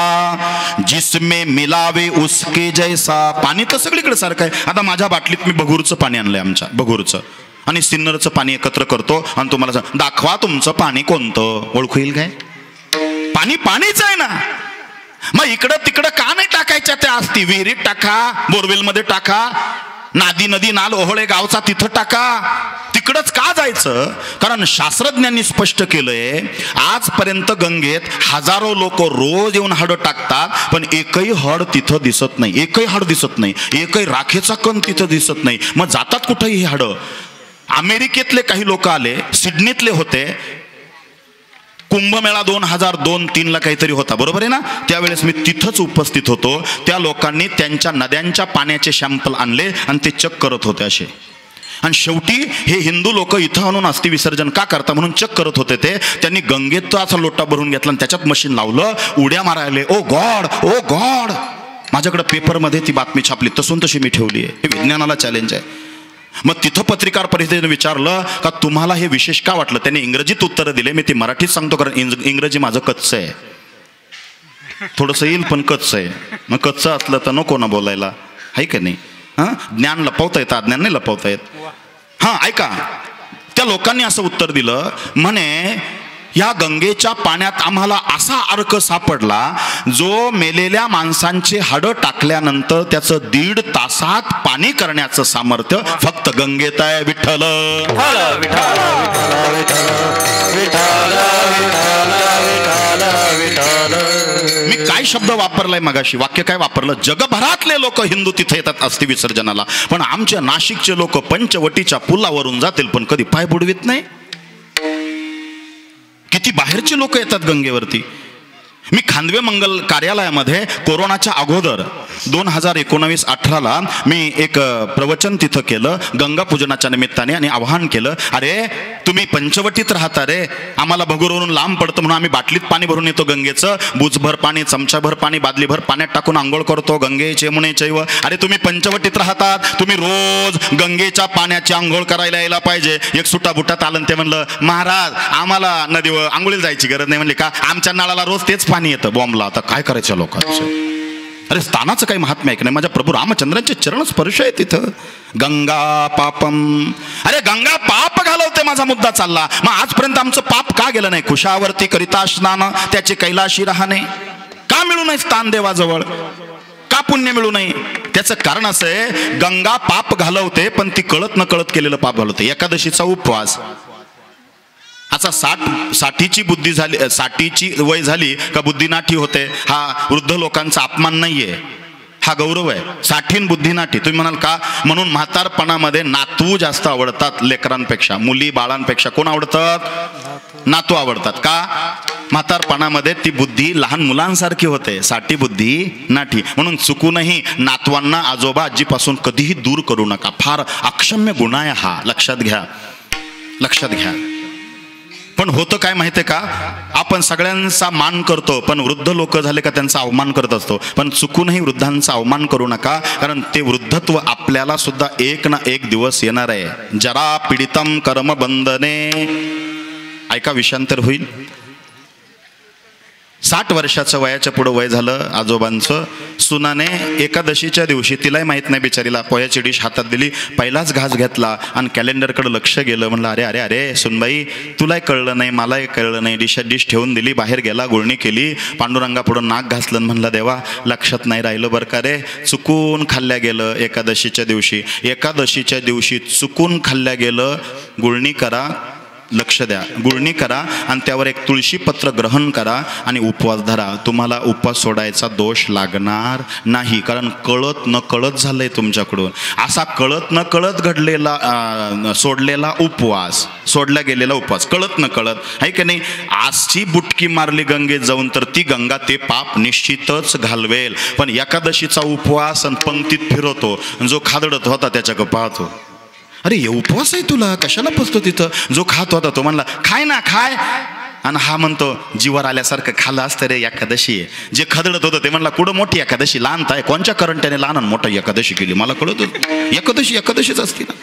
जिसमें मिलावे उसके जैसा. पाणी तर सगळीकडे सारखं आहे. आता माझ्या बाटलीत मी बघूरचं पाणी आणलंय, आमच्या बघूरचं आणि सिन्नरचं पाणी एकत्र करतो आणि तुम्हाला दाखवा तुमचं पाणी कोणतं, ओळखू येईल काय? पाणी पाणीच आहे ना. मग इकडं तिकडं का नाही टाकायच्या त्या अस्थी? विहिरीत टाका, बोरवेल मध्ये टाका, नादी नदी नाल ओहळे गावचा तिथं टाका. तिकडंच का जायचं? कारण शास्त्रज्ञांनी स्पष्ट केलंय, आजपर्यंत गंगेत हजारो लोक रोज येऊन हाड टाकतात, पण एकही हाड तिथं दिसत नाही, एकही हाड दिसत नाही, एकही राखेचा कण तिथं दिसत नाही. मग जातात कुठं ही हाड? अमेरिकेतले काही लोक आले, सिडनीतले होते, कुंभमेळा 2002-3 ला काहीतरी होता, बरोबर आहे ना? त्यावेळेस मी तिथंच उपस्थित होतो. त्या लोकांनी त्यांच्या नद्यांच्या पाण्याचे सॅम्पल आणले आणि ते चेक करत होते असे. आणि शेवटी हे हिंदू लोक इथं आणून अस्थि विसर्जन का करता म्हणून चेक करत होते. त्यांनी गंगेत असा लोटा भरून घेतला आणि त्याच्यात मशीन लावलं, उड्या मारायले. ओ गॉड, ओ गॉड. माझ्याकडे पेपरमध्ये ती बातमी छापली, तसून तशी मी ठेवली आहे. हे विज्ञानाला चॅलेंज आहे. मग तिथं पत्रकार परिषदेने विचारलं का तुम्हाला हे विशेष का वाटलं? त्यांनी इंग्रजीत उत्तर दिले, मी ती मराठीत सांगतो कारण इंग्रजी माझं कच्चं आहे, थोडंसं येईल पण कच्चं आहे. मग कच्चं असलं तर नको ना बोलायला, आहे का नाही? हां, ज्ञान लपवता येतं, अज्ञान नाही लपवता येत. हां ऐका, त्या लोकांनी असं उत्तर दिलं, म्हणे या गंगेच्या पाण्यात आम्हाला असा अर्क सापडला जो मेलेल्या माणसांचे हाडं टाकल्यानंतर त्याचं 1.5 तासात पाणी करण्याचं सामर्थ्य फक्त गंगेत आहे. विठ्ठल मी काय शब्द वापरलाय मगाशी, वाक्य काय वापरलं? जगभरातले लोक हिंदू तिथे येतात अस्थि विसर्जनाला, पण आमच्या नाशिकचे लोक पंचवटीच्या पुलावरून जातील पण कधी पाय बुडवित नाही. किती बाहेरचे लोक येतात गंगेवरती. मी खांदवे मंगल कार्यालयामध्ये कोरोनाच्या अगोदर 2019-18 मी एक प्रवचन तिथं केलं गंगा पूजनाच्या निमित्ताने आणि आवाहन केलं, अरे तुम्ही पंचवटीत राहता रे, आम्हाला भगूरवरून लांब पडतं म्हणून आम्ही बाटलीत पाणी भरून येतो गंगेचं, बुजभर पाणी, चमचाभर पाणी, बादलीभर पाण्यात टाकून आंघोळ करतो, गंगे चेमुने चैव. अरे तुम्ही पंचवटीत राहतात, तुम्ही रोज गंगेच्या पाण्याची आंघोळ करायला यायला पाहिजे. एक सुटा बुटात आलं ते म्हणलं, महाराज आम्हाला नदीवर आंघोळीला जायची गरज नाही. म्हणले का? आमच्या नळाला रोज तेच पाणी येतं बॉम्बला. आता काय करायचं लोकांचं? अरे स्थानाचं काही महात्म्य आहे की नाही? माझ्या प्रभू रामचंद्रांचे चरण स्पर्श आहे तिथं. गंगा पापम, अरे गंगा पाप घालवते, माझा मुद्दा चालला. मग आजपर्यंत आमचं पाप का गेलं नाही? कुशावरती करिता स्नान, त्याचे कैलाशी राहणे का मिळू नये? स्थान देवाजवळ का पुण्य मिळू नये? त्याचं कारण असं आहे, गंगा पाप घालवते पण ती कळत न कळत केलेलं पाप घालवते. एकादशीचा उपवास, आता 60ची बुद्धी झाली, 60ची वय झाली का बुद्धी नाठी होते. हा वृद्ध लोकांचा अपमान नाहीये, हा गौरव आहे. 60 बुद्धी नाठी. तुम्ही म्हणाल का? म्हणून म्हातारपणामध्ये नातू जास्त आवडतात लेकरांपेक्षा, मुली बाळांपेक्षा. कोण आवडतात? नातू आवडतात. का? म्हातारपणामध्ये ती बुद्धी लहान मुलांसारखी होते. 60 बुद्धी नाठी. म्हणून चुकूनही नातवांना आजोबा आजीपासून कधीही दूर करू नका. फार अक्षम्य गुन्हा आहे हा, लक्षात घ्या, लक्षात घ्या. पण होतं काय माहिती आहे का, आपण सगळ्यांचा मान करतो पण वृद्ध लोक झाले का त्यांचा अवमान करत असतो. पण चुकूनही वृद्धांचा अवमान करू नका, कारण ते वृद्धत्व आपल्याला सुद्धा एक ना एक दिवस येणार आहे. जरा पीडितम कर्म बंधने. ऐका, विषांतर होईल. 60 वर्षाचं वयाच्या पुढं वय झालं आजोबांचं. सुनाने एकादशीच्या दिवशी, तिलाही माहीत नाही बिचारीला, पोह्याची डिश हातात दिली, पहिलाच घास घेतला आणि कॅलेंडरकडे लक्ष गेलं. म्हणलं अरे अरे अरे सुनबाई, तुलाही कळलं नाही मलाही कळलं नाही. डिश ठेवून दिली, बाहेर गेला, गुळणी केली, पांडुरंगापुढं नाक घासलं. म्हणलं देवा लक्षात नाही राहिलं बरं का रे, चुकून खाल्ल्या गेलं एकादशीच्या दिवशी. एकादशीच्या दिवशी चुकून खाल्ल्या गेलं. गुळणी करा, लक्ष द्या, गुळणी करा आणि त्यावर एक तुळशी पत्र ग्रहण करा आणि उपवास धरा. तुम्हाला उपवास सोडायचा दोष लागणार नाही, कारण कळत न कळत झालंय तुमच्याकडून. असा कळत न कळत घडलेला सोडलेला उपवास, सोडला गेलेला उपवास, कळत न कळत आहे की नाही. आजची बुटकी मारली गंगेत जाऊन तर ती गंगा ते पाप निश्चितच घालवेल. पण एकादशीचा उपवास आणि पंक्तीत फिरवतो, जो खादडत होता त्याच्याकडे पाहतो, अरे हे उपवास आहे तुला, कशाला बसतो तिथं. जो खात होता तो म्हणला खाय ना खाय, आणि हा म्हणतो जीवर आल्यासारखं खाल्लं असतं रे, एकादशी आहे. जे खदडत होतं ते म्हणला कुठं मोठी एकादशी, लहान आहे, कोणच्या करंट्याने लहान आणि मोठा एकादशी केली, मला कळत होतं. एकादशीच असते ना.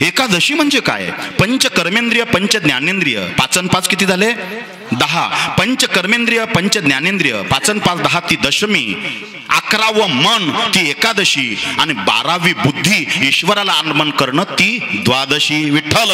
एकादशी म्हणजे काय, पंच कर्मेंद्रिय पंच ज्ञानेंद्रिय, 5 आणि 5 किती झाले, 10. पंच कर्मेंद्रिय पंच ज्ञानेंद्रिय, 5 आणि 5 10, ती दशमी. 11वं मन ती एकादशी, आणि 12वी बुद्धी ईश्वराला आगमन करणं ती द्वादशी. विठ्ठल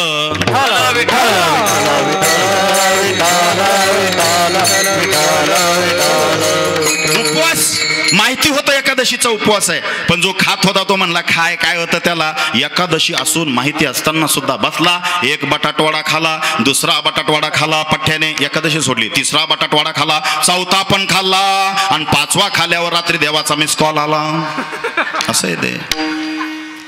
उपवास माहिती होतं एकादशीचा उपवास आहे, पण जो खात होता तो म्हणला खाय, काय होतं त्याला. एकादशी असून माहिती असताना सुद्धा बसला, एक बटाटवाडा खाला, दुसरा बटाटवाडा खाला, पठ्ठ्याने एकादशी सोडली. तिसरा बटाटवाडा खाला, चौथा पण खाल्ला, आणि 5वा खाल्यावर रात्री देवाचा मिस कॉल आला. असं आहे ते.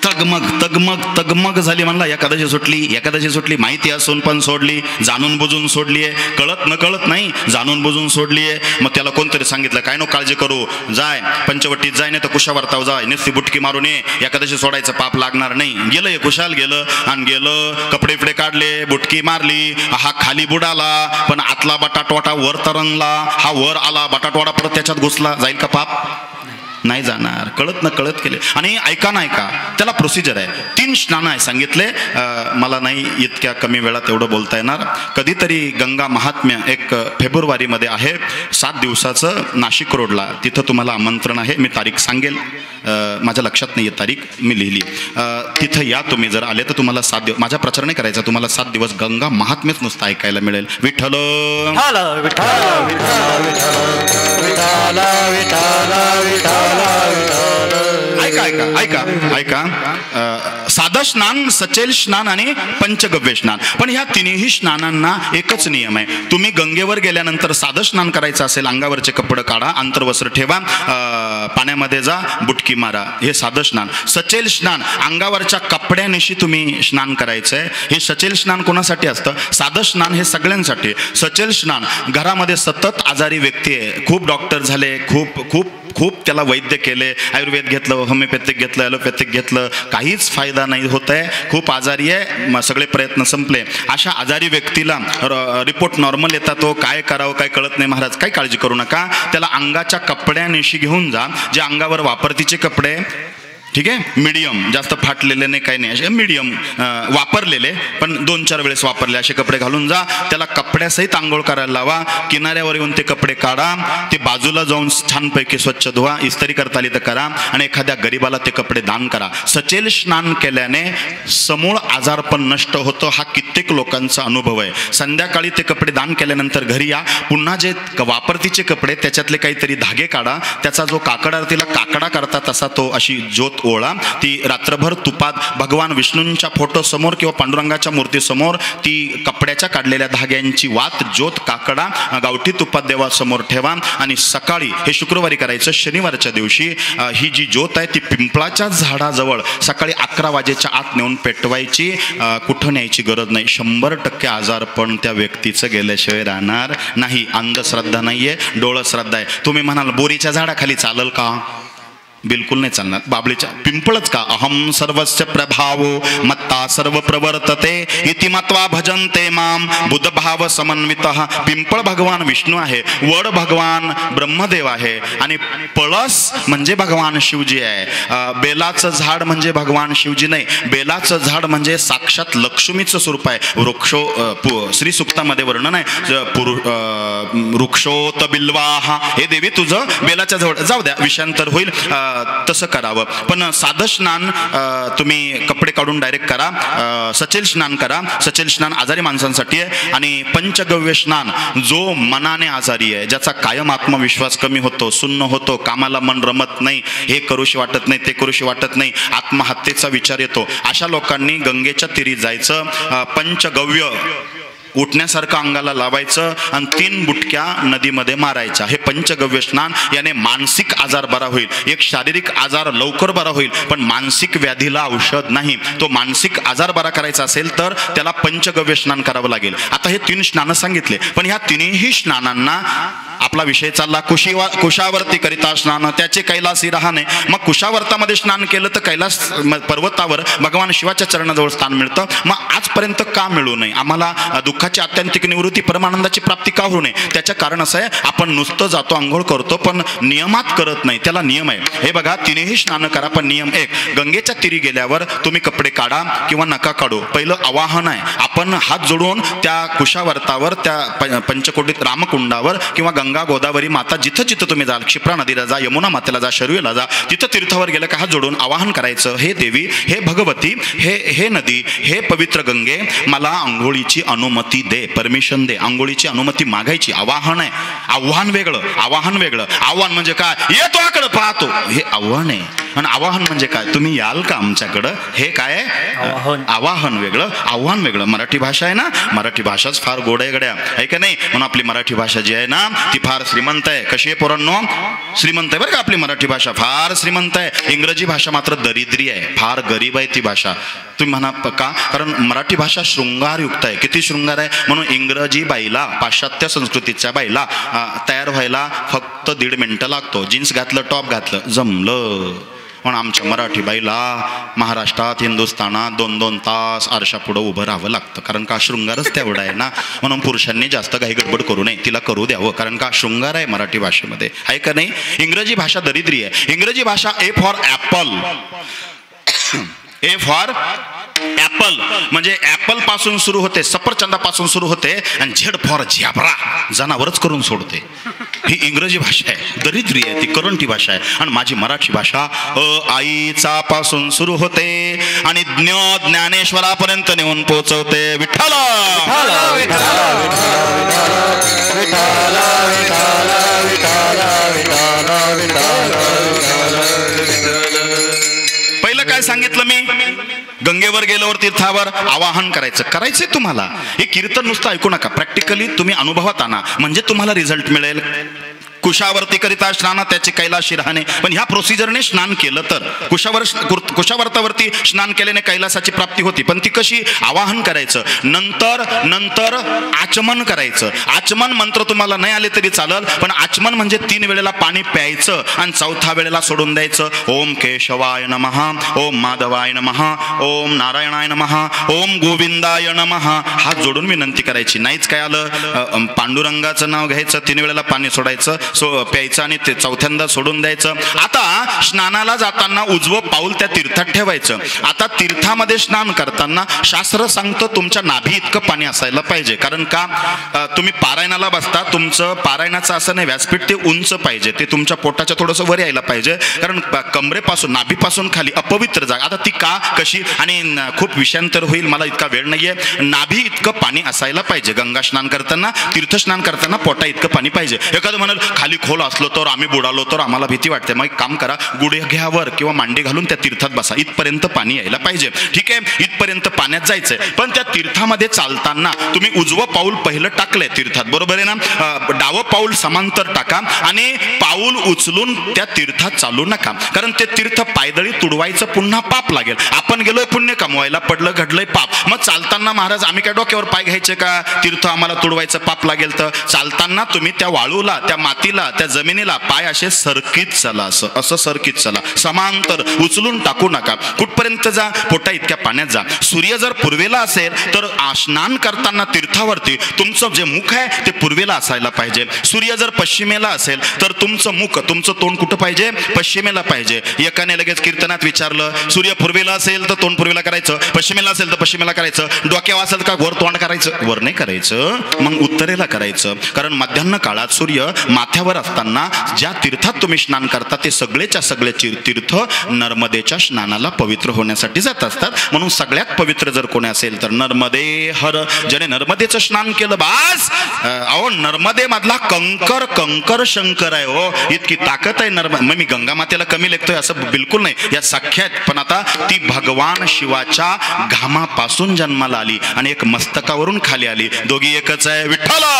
तगमग तगमग तगमग झाली. म्हणला एकादशी सुटली, माहिती असून पण सोडली, जाणून बुजून सोडली आहे, कळत न कळत नाही, जाणून बुजून सोडली आहे. मग त्याला कोणतरी सांगितलं काय नो काळजी करू, जाय पंचवटीत जाय, नाही तर कुशावर्ताव जाय, नुसती बुटकी मारून ये, एकादशी सोडायचं पाप लागणार नाही. गेलं हे कुशाल, गेलं आणि गेलं, कपडे फिडे काढले, बुटकी मारली, हा खाली बुडाला, पण आतला बटाटवाडा वर तरंगला, हा वर आला, बटाटवाडा परत त्याच्यात घुसला, जाईल का पाप, नाही जाणार. कळत न कळत केले. आणि ऐका ना, ऐका, त्याला प्रोसिजर आहे. 3 स्नान आहे सांगितले. मला नाही इतक्या कमी वेळात एवढं बोलता येणार. कधीतरी गंगा महात्म्य एक फेब्रुवारीमध्ये आहे, 7 दिवसाचं, नाशिक रोडला, तिथं तुम्हाला आमंत्रण आहे. मी तारीख सांगेल, माझ्या लक्षात नाही आहे तारीख, मी लिहिली. तिथं या तुम्ही, जर आले तर तुम्हाला 7 दिवस, माझा प्रचार नाही करायचा, तुम्हाला 7 दिवस गंगा महात्म्यच नुसतं ऐकायला मिळेल. विठ्ठल ऐका ऐका ऐका ऐका, साधं स्नान, सचेल स्नान आणि पंचगव्य स्नान. पण ह्या तिन्ही स्नानांना एकच नियम आहे. तुम्ही गंगेवर गेल्यानंतर साधं स्नान करायचं असेल, अंगावरचे कपडे काढा, आंतरवस्त्र ठेवा, पाण्यामध्ये जा, बुटकी मारा, हे साधं स्नान. सचेल स्नान, अंगावरच्या कपड्यानिशी तुम्ही स्नान करायचंय. हे सचेल स्नान कोणासाठी असतं, साधं स्नान हे सगळ्यांसाठी. सचेल स्नान, घरामध्ये सतत आजारी व्यक्ती आहे, खूप डॉक्टर झाले, खूप खूप खूप त्याला वैद्य केले, आयुर्वेद घेतलं, होमिओपॅथिक घेतलं, ॲलोपॅथिक घेतलं, काहीच फायदा नाही होत आहे, खूप आजारी आहे, सगळे प्रयत्न संपले. अशा आजारी व्यक्तीला रिपोर्ट नॉर्मल येतात, तो काय करावं काय कळत नाही. महाराज काही काळजी करू नका, त्याला अंगाच्या कपड्यानिशी घेऊन जा, जे अंगावर वापरतीचे कपडे, ठीक आहे, मीडियम, जास्त फाटलेले नाही, काही नाही, असे मीडियम वापरलेले पण 2-4 वेळेस वापरले असे कपडे घालून जा. त्याला कपड्यासहित आंघोळ करायला लावा. किनाऱ्यावर येऊन ते कपडे काढा, ते बाजूला जाऊन छानपैकी स्वच्छ धुवा, इस्त्री करता आली तर करा, आणि एखाद्या गरीबाला ते कपडे दान करा. सचेल स्नान केल्याने समूळ आजार पण नष्ट होतं, हा कित्येक लोकांचा अनुभव आहे. संध्याकाळी ते कपडे दान केल्यानंतर घरी या, पुन्हा जे वापरतीचे कपडे त्याच्यातले काहीतरी धागे काढा, त्याचा जो काकड आरतीला काकडा करता तसा तो अशी ज्योत ओळा, ती रात्रभर तुपात भगवान विष्णूंच्या फोटो समोर किंवा पांडुरंगाच्या मूर्ती समोर ती कपड्याच्या काढलेल्या धाग्यांची वात, ज्योत, काकडा गावठी तुपात देवासमोर ठेवा. आणि सकाळी, हे शुक्रवारी करायचं, शनिवारच्या दिवशी ही जी ज्योत आहे ती पिंपळाच्या झाडाजवळ सकाळी 11 वाजेच्या आत नेऊन पेटवायची. कुठं न्यायची गरज नाही. 100% आजार पण त्या व्यक्तीचं गेल्याशिवाय राहणार नाही. अंधश्रद्धा नाहीये, डोळ श्रद्धा आहे. तुम्ही म्हणाल बोरीच्या झाडाखाली चालल का, बिलकुल नाही चालणार. बाबळीच्या पिंपळच का अहम सर्वस्य प्रभावो मत्ता सर्व प्रवर्तते इति मत्वा भजन्ते माम बुद्धभाव समन्वितः. पिंपळ भगवान विष्णू आहे, वड भगवान ब्रह्मदेव आहे आणि पळस म्हणजे भगवान शिवजी आहे. बेलाचं झाड म्हणजे भगवान शिवजी नाही, बेलाचं झाड म्हणजे साक्षात लक्ष्मीचं स्वरूप आहे. वृक्षो श्री सुक्तामध्ये वर्णन आहे, वृक्षोत बिल्वाहा, हे देवी तुझं बेलाच्या जवळ. जाऊ द्या, विषयांतर होईल, तसं करावं. पण साधं स्नान तुम्ही कपडे काढून डायरेक्ट करा. सचेल स्नान करा. सचेल स्नान आजारी माणसांसाठी आहे. आणि पंचगव्य स्नान जो मनाने आजारी आहे, ज्याचा कायम आत्मविश्वास कमी होतो, सुन्न होतो, कामाला मन रमत नाही, हे करूशी वाटत नाही, ते करूशी वाटत नाही, आत्महत्येचा विचार येतो, अशा लोकांनी गंगेच्या तीरी जायचं. पंचगव्य उठण्यासारखं अंगाला लावायचं आणि 3 बुटक्या नदीमध्ये मारायच्या. हे पंचगव्य स्नान. याने मानसिक आजार बरा होईल. एक शारीरिक आजार लवकर बरा होईल, पण मानसिक व्याधीला औषध नाही. तो मानसिक आजार बरा करायचा असेल तर त्याला पंचगव्य स्नान करावं लागेल. आता हे 3 स्नानं सांगितले, पण ह्या तिन्ही स्नानांना आपला विषय चालला कुशावर्ती करिता स्नान, त्याचे कैलासी राहणे. मग कुशावर्तामध्ये स्नान केलं तर कैलास पर्वतावर भगवान शिवाच्या चरणाजवळ स्थान मिळतं. मग आजपर्यंत का मिळू नये आम्हाला? दुःखाची आत्यंतिक निवृत्ती, परमानंदाची प्राप्ती का होऊ नये? त्याचं कारण असं आहे, आपण नुसतं जातो, आंघोळ करतो, पण नियमात करत नाही. त्याला नियम आहे. हे बघा, तिन्ही स्नान करा, पण नियम एक, गंगेच्या तीरी गेल्यावर तुम्ही कपडे काढा किंवा नका काढू. पहिलं आवाहन आहे, आपण हात जोडून त्या कुशावर्तावर, त्या पंचकोटीत रामकुंडावर किंवा गंगा गोदावरी माता जिथं जिथं तुम्ही जाल, क्षिप्रा नदीला जा, यमुना मातेला जा, शरयूला जा, तिथं तीर्थावर गेलं का हात जोडून आवाहन करायचं, हे देवी, हे भगवती, हे नदी, हे पवित्र गंगे, मला आंघोळीची अनुमती दे, परमिशन दे. आंघोळीची अनुमती मागायची. आवाहन आहे. आव्हान वेगळं, आवाहन वेगळं. आव्हान म्हणजे काय? येतो आकडं पाहतो, हे आव्हान आहे. आणि आवाहन म्हणजे काय? तुम्ही याल का आमच्याकडं, हे काय आहे? आवाहन वेगळं, आव्हान वेगळं. मराठी भाषा आहे ना, मराठी भाषाच फार गोड आहे गड्या, आहे का नाही? म्हणून आपली मराठी भाषा जी आहे ना, ती फार श्रीमंत आहे. कशी आहे पोरांनो? श्रीमंत आहे बरं का आपली मराठी भाषा, फार श्रीमंत आहे. इंग्रजी भाषा मात्र दरिद्री आहे, फार गरीब आहे ती भाषा. तुम्ही म्हणा का? कारण मराठी भाषा शृंगारयुक्त आहे. किती शृंगार आहे? म्हणून इंग्रजी बाईला, पाश्चात्य संस्कृतीच्या बाईला तयार व्हायला फक्त 1.5 मिनिटं लागतो. जीन्स घातलं, टॉप घातलं, जमलं. पण आमच्या मराठी बाईला महाराष्ट्रात, हिंदुस्थानात 2-2 तास आरशा पुढं उभं राहावं लागतं. कारण का? शृंगारच तेवढा आहे ना. म्हणून पुरुषांनी जास्त काही गडबड करू नये, तिला करू द्यावं. कारण का? शृंगार आहे मराठी भाषेमध्ये, आहे का नाही? इंग्रजी भाषा दरिद्री आहे. इंग्रजी भाषा A for Apple, A for Apple म्हणजे ॲपल पासून सुरू होते, सफरचंदापासून सुरू होते, आणि झेड फॉर झॅब्रा, जनावरच करून सोडते. ही इंग्रजी भाषा आहे, दरिद्री आहे, ती करंटी भाषा आहे. आणि माझी मराठी भाषा आईचा पासून सुरू होते आणि ज्ञानेश्वरापर्यंत नेऊन पोहोचवते. विठ्ठल पहिलं काय सांगितलं मी? गंगेवर गेल्यावर तीर्थावर आवाहन करायचंय तुम्हाला. हे कीर्तन नुसतं ऐकू नका, प्रॅक्टिकली तुम्ही अनुभवात आणा, म्हणजे तुम्हाला रिझल्ट मिळेल. कुशावर्ती करिता स्नान, त्याचे कैलाशी राहणे. पण ह्या प्रोसिजरने स्नान केलं तर कुशावर्तावरती स्नान केल्याने कैलासाची प्राप्ती होती. पण ती कशी? आवाहन करायचं, नंतर आचमन करायचं. आचमन मंत्र तुम्हाला नाही आले तरी चालल, पण आचमन म्हणजे 3 वेळेला पाणी प्यायचं आणि 4थ्या वेळेला सोडून द्यायचं. ओम केशवाय नमः, ओम माधवाय नमः, ओम नारायणाय नमः, ओम गोविंदाय नमः, हात जोडून विनंती करायची. नाहीच काय आलं, पांडुरंगाचं नाव घ्यायचं, 3 वेळेला पाणी सोडायचं, प्यायचं आणि ते 4थ्यांदा सोडून द्यायचं. आता स्नानाला जाताना उजवं पाऊल त्या तीर्थात ठेवायचं. आता तीर्थामध्ये स्नान करताना शास्त्र सांगतं तुमच्या नाभी इतकं पाणी असायला पाहिजे. कारण का? तुम्ही पारायणाला बसता, तुमचं पारायणाचं असं नाही व्यासपीठ, ते उंच पाहिजे, ते तुमच्या पोटाच्या थोडंसं वर यायला पाहिजे. कारण कमरेपासून, नाभीपासून खाली अपवित्र जागा. आता ती का, कशी, आणि खूप विषयांतर होईल, मला इतका वेळ नाहीये. नाभी इतकं पाणी असायला पाहिजे. गंगा स्नान करताना, तीर्थस्नान करताना पोटा इतकं पाणी पाहिजे. एखादं म्हणाल खाली खोल असलो तर, आम्ही बुडालो तर आम्हाला भीती वाटते, मग एक काम करा, गुडघ्यावर किंवा मांडी घालून त्या तीर्थात बसा, इथपर्यंत पाणी यायला पाहिजे. ठीक आहे, इथपर्यंत पाण्यात जायचंय. पण त्या तीर्थामध्ये चालताना तुम्ही उजवं पाऊल पहिलं टाकलंय तीर्थात, बरोबर आहे ना? डावं पाऊल समांतर टाका आणि पाऊल उचलून त्या तीर्थात चालू नका. कारण ते तीर्थ पायदळी तुडवायचं पुन्हा पाप लागेल. आपण गेलोय पुण्य कमवायला, पडलं घडलंय पाप. मग चालताना महाराज आम्ही काय डोक्यावर पाय घ्यायचे का? तीर्थ आम्हाला तुडवायचं पाप लागेल. तर चालताना तुम्ही त्या वाळूला, त्या मातीला मातीला त्या जमिनीला पाय असे सरकीत चला, असं सरकीत चला, समांतर उचलून टाकू नका. कुठपर्यंत जा? पोटा इतक्या पाण्यात जा. सूर्य जर पूर्वेला असेल तर स्नान करताना तीर्थावरती तुमचं जे मुख आहे ते पूर्वेला असायला पाहिजे. सूर्य जर पश्चिमेला असेल तर तुमचं मुख, तुमचं तोंड कुठं पाहिजे? पश्चिमेला पाहिजे. एकाने लगेच कीर्तनात विचारलं, सूर्य पूर्वेला असेल तर तोंड पूर्वेला करायचं, पश्चिमेला असेल तर पश्चिमेला करायचं, डोक्यावर असेल का वर तोंड करायचं? वर नाही करायचं, मग उत्तरेला करायचं. कारण मध्यान्ह काळात सूर्य माथ्यावर असताना ज्या तीर्थात तुम्ही स्नान करता ते सगळेच्या सगळे तीर्थ नर्मदेच्या स्नानाला पवित्र होण्यासाठी जात असतात. म्हणून सगळ्यात पवित्र जर कोणी असेल तर नर्मदे हर, ज्याने नर्मदेचं स्नान केलं बास. अहो नर्मदे मधला कंकर कंकर शंकर आहे हो, इतकी ताकद आहे मग मी गंगा मातेला कमी लेखतोय असं बिलकुल नाही, या सख्यात. पण आता ती भगवान शिवाच्या घामापासून जन्माला आली आणि एक मस्तकावरून खाली आली, दोघी एकच आहे. विठ्ठला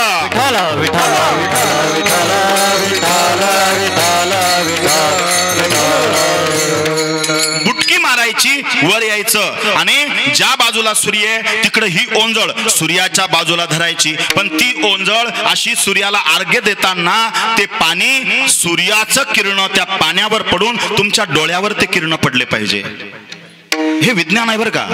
बुटकी मारायची, वर यायचं आणि ज्या बाजूला सूर्य आहे तिकडे ही ओंजळ सूर्याच्या बाजूला धरायची. पण ती ओंजळ अशी सूर्याला अर्घ्य देताना ते पाणी सूर्याचं किरण त्या पाण्यावर पडून तुमच्या डोळ्यावर ते किरण पडले पाहिजे. हे विज्ञान आहे बरं का.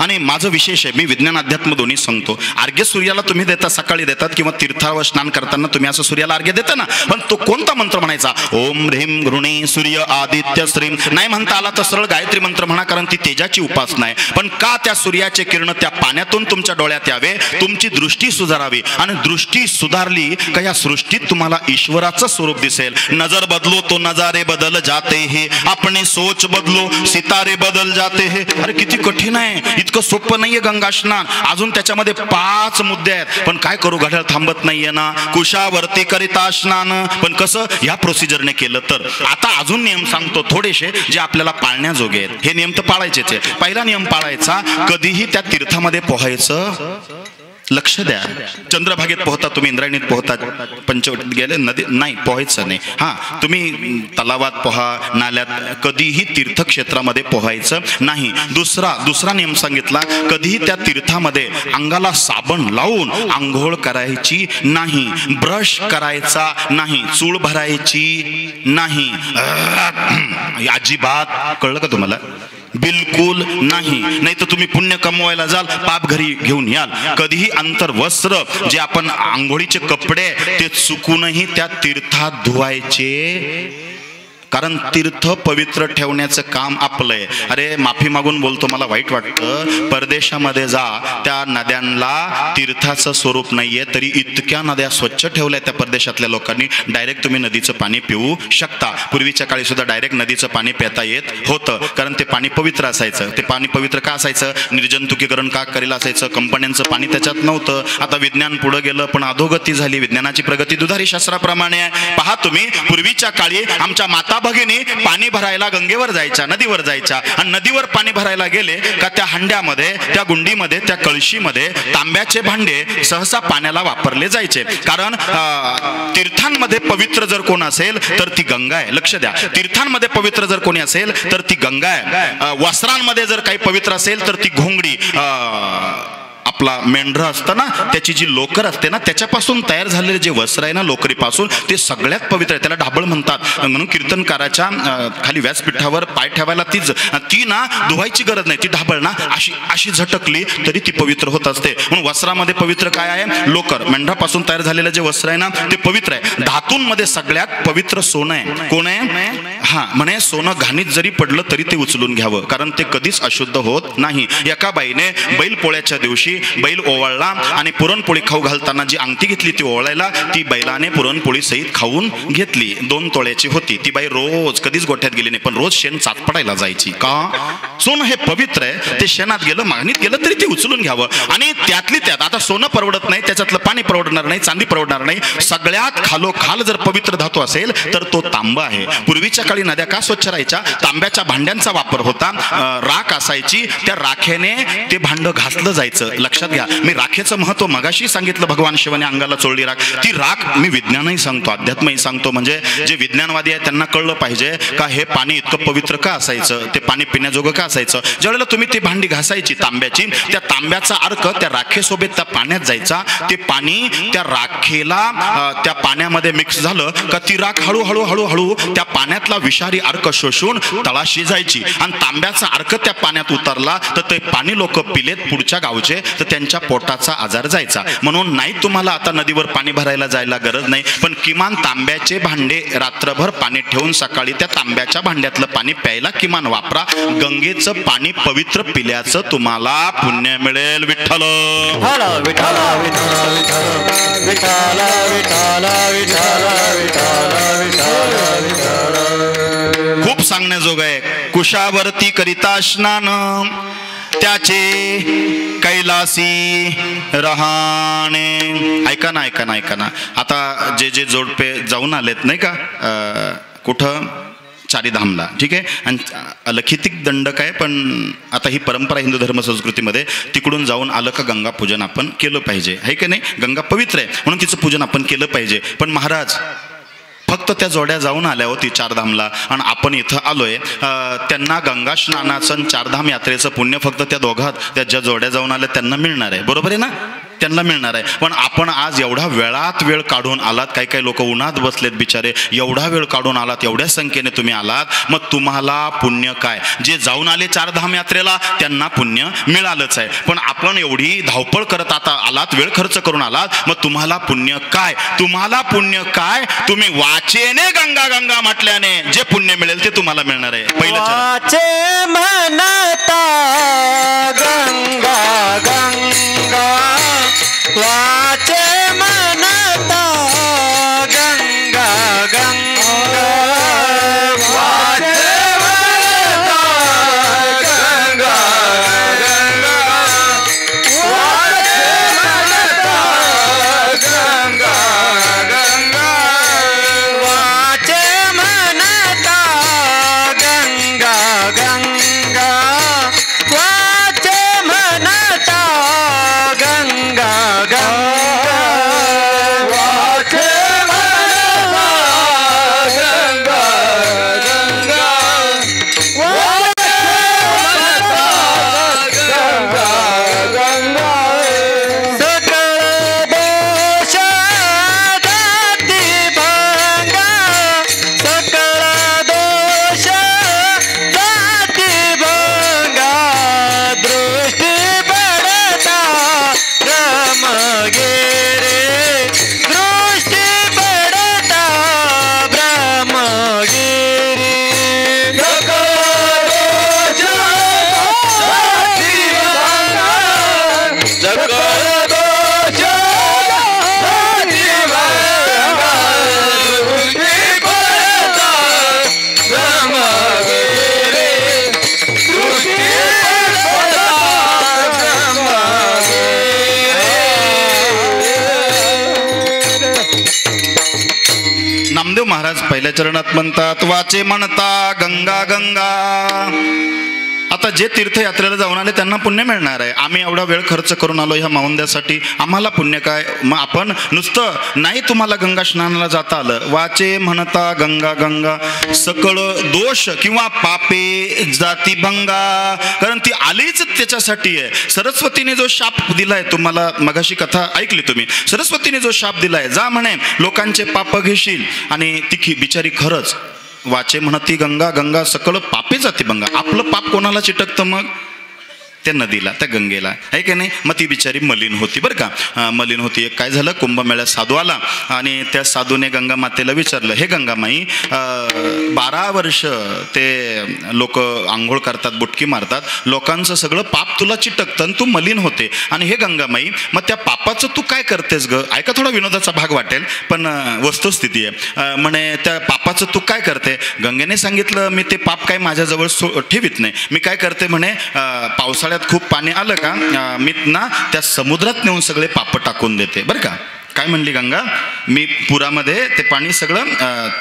आणि माझं विशेष आहे, मी विज्ञान अध्यात्म दोन्ही सांगतो. अर्घ्य सूर्याला तुम्ही देता, सकाळी देतात किंवा तीर्थावर स्नान करताना तुम्ही असं सूर्याला अर्घ्य देता ना, पण तो कोणता मंत्र म्हणायचा? ओम ह्रीम गृणी सूर्य आदित्य श्रीम नाही म्हणता आला तर सरळ गायत्री मंत्र म्हणा, कारण ती तेजाची उपासना आहे. पण का त्या सूर्याचे किरण त्या पाण्यातून तुमच्या डोळ्यात यावे, तुमची दृष्टी सुधारावी. आणि दृष्टी सुधारली का या सृष्टीत तुम्हाला ईश्वराचं स्वरूप दिसेल. नजर बदलो तो नजारे बदल जाते हे, अपने सोच बदलो सितारे बदल जाते हे. अरे किती कठीण आहे, इतकं सोपं नाहीये गंगा स्नान. अजून त्याच्यामध्ये 5 मुद्दे आहेत. पण काय करू, घड्याळ थांबत नाहीये ना. कुशावरती करिता स्नान, पण कसं ह्या प्रोसिजरने केलं तर. आता अजून नियम सांगतो थोडेसे जे आपल्याला पाळण्याजोगे आहेत. हे नियम तर पाळायचेच आहे. पहिला नियम पाळायचा, कधीही त्या तीर्थामध्ये पोहायचं. लक्ष द्या, चंद्रभागेत पोहता तुम्ही, इंद्रायणीत पोहता, पंचवटीत गेले, नदी नाही पोहायचं नाही. हां, तुम्ही तलावात पोहा, नाल्यात, कधीही तीर्थक्षेत्रामध्ये पोहायचं नाही. दुसरा नियम सांगितला, कधीही त्या तीर्थामध्ये अंगाला साबण लावून आंघोळ करायची नाही, ब्रश करायचा नाही, चूळ भरायची नाही, अजिबात. कळलं का तुम्हाला? बिलकुल नाही. नाही तर तुम्ही पुण्य कमवायला जाल, पाप घरी घेऊन याल. कधीही अंतर्वस्त्र जे आपण आंघोळीचे कपडे ते चुकूनही त्या तीर्थात धुवायचे, कारण तीर्थ पवित्र ठेवण्याचं काम आपलं आहे. अरे माफी मागून बोलतो, मला वाईट वाटतं. परदेशामध्ये जा, त्या नद्यांना तीर्थाचं स्वरूप नाहीये, तरी इतक्या नद्या स्वच्छ ठेवल्या त्या परदेशातल्या लोकांनी. डायरेक्ट तुम्ही नदीचं पाणी पिऊ शकता. पूर्वीच्या काळी सुद्धा डायरेक्ट नदीचं पाणी पिता येत होतं, कारण ते पाणी पवित्र असायचं. ते पाणी पवित्र का असायचं? निर्जंतुकीकरण का करेल असायचं. कंपन्यांचं पाणी त्याच्यात नव्हतं. आता विज्ञान पुढे गेलं पण अधोगती झाली. विज्ञानाची प्रगती दुधारी शास्त्राप्रमाणे आहे. पहा तुम्ही, पूर्वीच्या काळी आमच्या माता भगिनी पाणी भरायला गंगेवर जायच्या, नदीवर जायच्या. आणि नदीवर पाणी भरायला गेले का त्या हंड्यामध्ये, त्या गुंडीमध्ये, त्या कळशीमध्ये तांब्याचे भांडे सहसा पाण्याला वापरले जायचे. कारण तीर्थांमध्ये पवित्र जर कोण असेल तर ती गंगा आहे. लक्ष द्या, तीर्थांमध्ये पवित्र जर कोणी असेल तर ती गंगा आहे. वस्त्रांमध्ये जर काही पवित्र असेल तर ती घोंगडी, आपला मेंढर असतं ना, त्याची जी लोकर असते ना, त्याच्यापासून तयार झालेले जे वस्त्र आहे ना, लोकरीपासून, ते सगळ्यात पवित्र आहे. त्याला ढाबळ म्हणतात. म्हणून कीर्तनकाराच्या खाली व्यासपीठावर पाय ठेवायला ती ना धुवायची गरज नाही. ती ढाबळ ना अशी झटकली तरी ती पवित्र होत असते. म्हणून वस्त्रामध्ये पवित्र काय आहे? लोकर. मेंढरापासून तयार झालेलं जे वस्त्र आहे ना ते पवित्र आहे. धातूंमध्ये सगळ्यात पवित्र सोनं आहे. कोण आहे? हा, म्हणे सोनं घाणीत जरी पडलं तरी ते उचलून घ्यावं, कारण ते कधीच अशुद्ध होत नाही. एका बाईने बैल पोळ्याच्या दिवशी बैल ओवाळला आणि पुरणपोळी खाऊ घालताना जी अंगठी घेतली ती ओवाळायला, ती बैलाने पुरणपोळी सहित खाऊन घेतली. 2 तोळ्याची होती. ती बाई रोज कधीच गोठ्यात गेली नाही, पण रोज शेण चाचपडायला जायची. का? सोनं हे पवित्र आहे. ते शेणात गेलं, मागणीत गेलं तरी ते उचलून घ्यावं. आणि त्यातली त्यात आता सोनं परवडत नाही, त्याच्यातलं पाणी परवडणार नाही, चांदी परवडणार नाही. सगळ्यात खालोखाल जर पवित्र धातू असेल तर तो तांबा आहे. पूर्वीच्या काळी नद्या का स्वच्छ राहायच्या? तांब्याच्या भांड्यांचा वापर होता. राख असायची, त्या राखेने ते भांड घासलं जायचं. लक्षात लक्षात घ्या. मी राखेचं महत्व मगाशी सांगितलं, भगवान शिवाने अंगाला चोळली राख. ती राख मी विज्ञानही सांगतो, अध्यात्मही सांगतो, म्हणजे जे विज्ञानवादी आहे त्यांना कळलं पाहिजे का हे पाणी इतकं पवित्र का असायचं, ते पाणी पिण्याजोगं का असायचं. ज्यावेळेला तुम्ही ती भांडी घासायची तांब्याची, त्या तांब्याचा अर्क त्या राखेसोबत त्या पाण्यात जायचा. ते पाणी त्या राखेला त्या पाण्यामध्ये मिक्स झालं का ती राख हळूहळू हळूहळू त्या पाण्यातला विषारी अर्क शोषून तळाशी जायची. आणि तांब्याचा अर्क त्या पाण्यात उतरला तर ते पाणी लोक पिलेत पुढच्या गावचे, तर त्यांच्या पोटाचा आजार जायचा. म्हणून नाही तुम्हाला आता नदीवर पाणी भरायला जायला गरज नाही, पण किमान तांब्याचे भांडे रात्रभर पाणी ठेवून सकाळी त्या तांब्याच्या भांड्यातलं पाणी प्यायला किमान वापरा. गंगेचं पाणी पवित्र पिल्याचं तुम्हाला पुण्य मिळेल. विठ्ठल खूप सांगण्याजोग आहे. कुशावरती करिता स्नान त्याचे कैलासी रहाणे. ऐका ना ऐका ना ऐका ना. आता जे जे जोडपे जाऊन आलेत नाही का कुठं चारीधामला, ठीक आहे, आणि अलखितिक दंडक आहे, पण आता ही परंपरा हिंदू धर्म संस्कृतीमध्ये तिकडून जाऊन आलं का गंगा पूजन आपण केलं पाहिजे, आहे की नाही. गंगा पवित्र आहे म्हणून तिचं पूजन आपण केलं पाहिजे. पण महाराज फक्त त्या जोड्या जाऊन आल्या होती चारधामला आणि आपण इथं आलोय. त्यांना गंगा स्नानाचं चारधाम यात्रेचं पुण्य फक्त त्या दोघात, त्या ज्या जोड्या जाऊन आल्या त्यांना मिळणार आहे. बरोबर आहे ना, त्यांना मिळणार आहे. पण आपण आज एवढा वेळात वेळ काढून आलात, काही काही लोक उन्हात बसलेत बिचारे, एवढा वेळ काढून आलात, एवढ्या संख्येने तुम्ही आलात, मग तुम्हाला पुण्य काय. जे जाऊन आले चारधाम यात्रेला त्यांना पुण्य मिळालंच आहे, पण आपण एवढी धावपळ करत आता आलात, वेळ खर्च करून आलात, मग तुम्हाला पुण्य काय. तुम्हाला पुण्य काय, तुम्ही वाचेने गंगा गंगा म्हटल्याने जे पुण्य मिळेल ते तुम्हाला मिळणार आहे. पहिलं वाचे म्हणता गंगा गंगा, वाचे म्हणता गंगा गंगा, वाचे म्हणता गंगा गंगा, वाचे म्हणता गंगा गंगा, वाचे म्हणता गंगा गंगा, वाचे म्हणता गंगा गंगा, वाचे म्हणता गंगा गंगा, वाचे म्हणता गंगा गंगा. सकळ दोष जाती भंगा, सकळ दोष जाती भंगा, दृष्टी पडता ब्रह्मगिरी, दृष्टी पडता ब्रह्मगिरी. सकळ दोष जाती भंगा, सकळ दोष जाती भंगा, दृष्टी पडता ब्रह्मगिरी, दृष्टी पडता ब्रह्मगिरी. नामदेव महाराज पहिल्या चरणात म्हणतात वाचे म्हणता गंगा गंगा. आता जे तीर्थयात्रेला जाऊन आले त्यांना पुण्य मिळणार आहे. आम्ही एवढा वेळ खर्च करून आलो ह्या माऊंद्यासाठी, आम्हाला पुण्य काय. मग आपण नुसतं नाही तुम्हाला गंगा स्नानाला जाता आलं, वाचे म्हणता गंगा गंगा, सकळ दोष किंवा पापे जाती भंगा, कारण ती आलीच त्याच्यासाठी आहे. सरस्वतीने जो शाप दिलाय तुम्हाला, मगाशी कथा ऐकली तुम्ही, सरस्वतीने जो शाप दिलाय, जा म्हणे लोकांचे पाप घेशील, आणि ती बिचारी खरंच वाचे म्हणती गंगा गंगा, सकळ पापे जाती भंगा. आपलं पाप कोणाला चिटकतं मग, त्या नदीला, त्या गंगेला, आहे की नाही. मग ती बिचारी मलिन होती बरं का, मलिन होती. एक काय झालं, कुंभमेळ्यात साधू आला आणि त्या साधूने गंगा मातेला विचारलं, हे गंगामाई 12 वर्ष ते लोक आंघोळ करतात, बुटकी मारतात, लोकांचं सगळं पाप तुला चिटकतं आणि तू मलिन होते, आणि हे गंगामाई मग त्या पापाचं तू काय करतेस ग. ऐका, थोडा विनोदाचा भाग वाटेल पण वस्तुस्थिती आहे. म्हणे त्या पापाचं तू काय करते. गंगेने सांगितलं, मी ते पाप काय माझ्याजवळ ठेवीत नाही, मी काय करते म्हणे, पावसाळ्यात खूप पाणी आलं का मी ना त्या समुद्रात नेऊन सगळे पाप टाकून देते बरं का. काय म्हणली गंगा, मी पुरामध्ये ते पाणी सगळं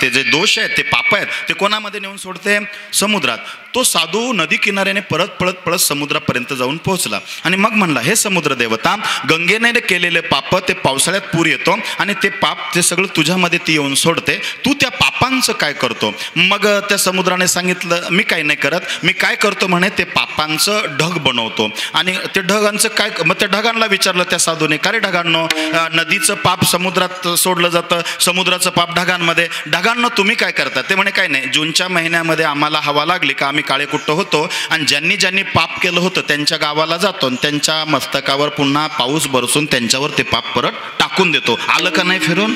ते जे दोष आहेत, ते पाप आहेत, ते कोणामध्ये नेऊन सोडते? समुद्रात. तो साधू नदी किनाऱ्याने परत पळत समुद्रापर्यंत जाऊन पोहोचला आणि मग म्हणला, हे समुद्र देवता, गंगेने केलेले पाप ते पावसाळ्यात पूर येतो आणि ते पाप ते सगळं तुझ्यामध्ये ती येऊन सोडते, तू त्या पापांचं काय करतो? मग त्या समुद्राने सांगितलं, मी काय नाही करत, मी काय करतो म्हणे, ते पापांचं ढग बनवतो. आणि ते ढगांचं काय? मग त्या ढगांना विचारलं त्या साधूने, का रे ढगांनो, नदीचं पाप समुद्रात सोडलं जातं, समुद्राचं पाप ढगांमध्ये, ढगांनो तुम्ही काय करता? ते म्हणे, काय नाही, जूनच्या महिन्यामध्ये आम्हाला हवा लागली का आम्ही काळे कुट्ट होतो आणि ज्यांनी पाप केलं होतं त्यांच्या गावाला जातो आणि त्यांच्या मस्तकावर पुन्हा पाऊस बरसून त्यांच्यावर ते पाप परत टाकून देतो. आलं का नाही फिरून?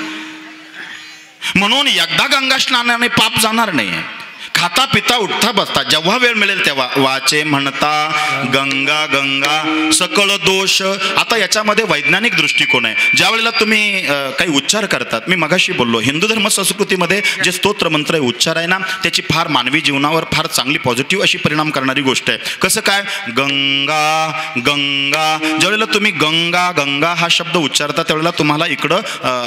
म्हणून एकदा गंगा स्नानाने पाप जाणार नाही. खाता पिता उठता बसता जेव्हा वेळ मिळेल तेव्हा वाचे म्हणता गंगा गंगा सकळ दोष. आता याच्यामध्ये वैज्ञानिक दृष्टिकोन आहे. ज्या वेळेला तुम्ही काही उच्चार करतात, मी मगाशी बोललो, हिंदू धर्म संस्कृतीमध्ये जे स्तोत्र मंत्र आहे, उच्चार आहे ना, त्याची फार मानवी जीवनावर फार चांगली पॉझिटिव्ह अशी परिणाम करणारी गोष्ट आहे. कसं काय? गंगा गंगा, ज्यावेळेला तुम्ही गंगा गंगा हा शब्द उच्चारता त्यावेळेला तुम्हाला इकडं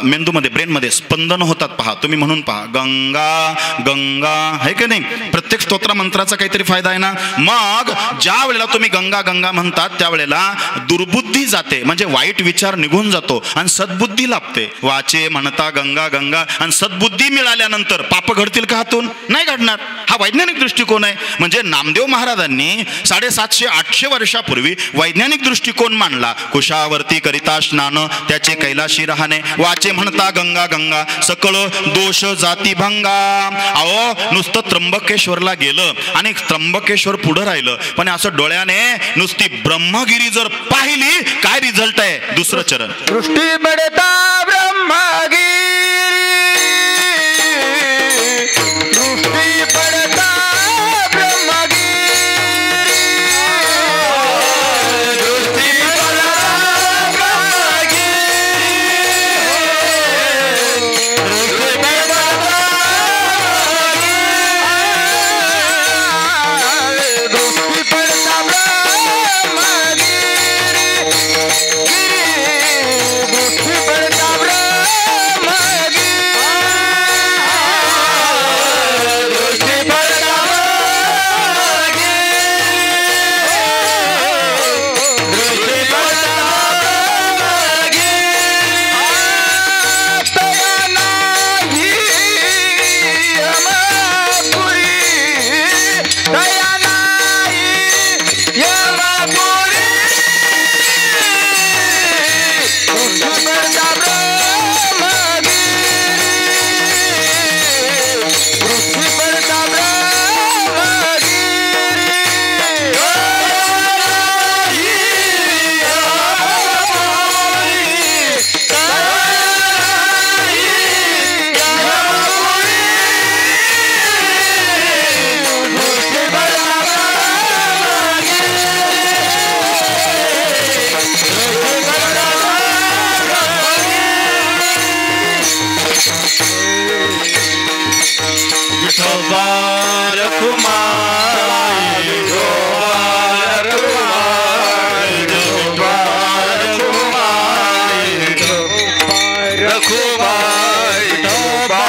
मेंदूमध्ये, ब्रेनमध्ये स्पंदन होतात. पहा तुम्ही, म्हणून पहा गंगा गंगा, है की नाही? प्रत्येक स्तोत्र मंत्राचा काहीतरी फायदा आहे ना. मग ज्या वेळेला तुम्ही गंगा गंगा म्हणतात त्यावेळेला दुर्बुद्धी जाते, म्हणजे वाईट विचार निघून जातो आणि सद्बुद्धी लाभते. वाचे म्हणता गंगा गंगा, आणि सद्बुद्धी मिळाल्यानंतर पाप घडतील का? हातून नाही घडणार. हा वैज्ञानिक दृष्टिकोन आहे. म्हणजे नामदेव महाराजांनी 750-800 वर्षापूर्वी वैज्ञानिक दृष्टिकोन मांडला. कुशावरती करिता स्नान त्याचे कैलाशी राहणे, वाचे म्हणता गंगा गंगा सकळ दोष जाती भंगा. अहो नुसतं त्र्यंबकेश्वरला गेलं आणि त्र्यंबकेश्वर पुढं राहिलं, पण असं डोळ्याने नुसती ब्रह्मगिरी जर पाहिली, काय रिझल्ट आहे? दुसरं चरण, दृष्टी पडता ब्रह्मगिरी, दृष्टी पडता ब्रह्मगिरी, दृष्टी पडता ब्रह्मगिरी, दृष्टी पडता दृष्टी पडता ब्रह्मगिरी, दृष्टी पडता ब्रह्मगिरी, दृष्टी पडता ब्रह्मगिरी, दृष्टी पडता ब्रह्मगिरी. तया नाही यमपुरी, तया नाही यमपुरी, दृष्टी पडता ब्रह्मगिरी, दृष्टी पडता ब्रह्मगिरी. विठोबा रखुमाई, विठोबा रखुमाई, विठोबा रखुमाई, विठोबा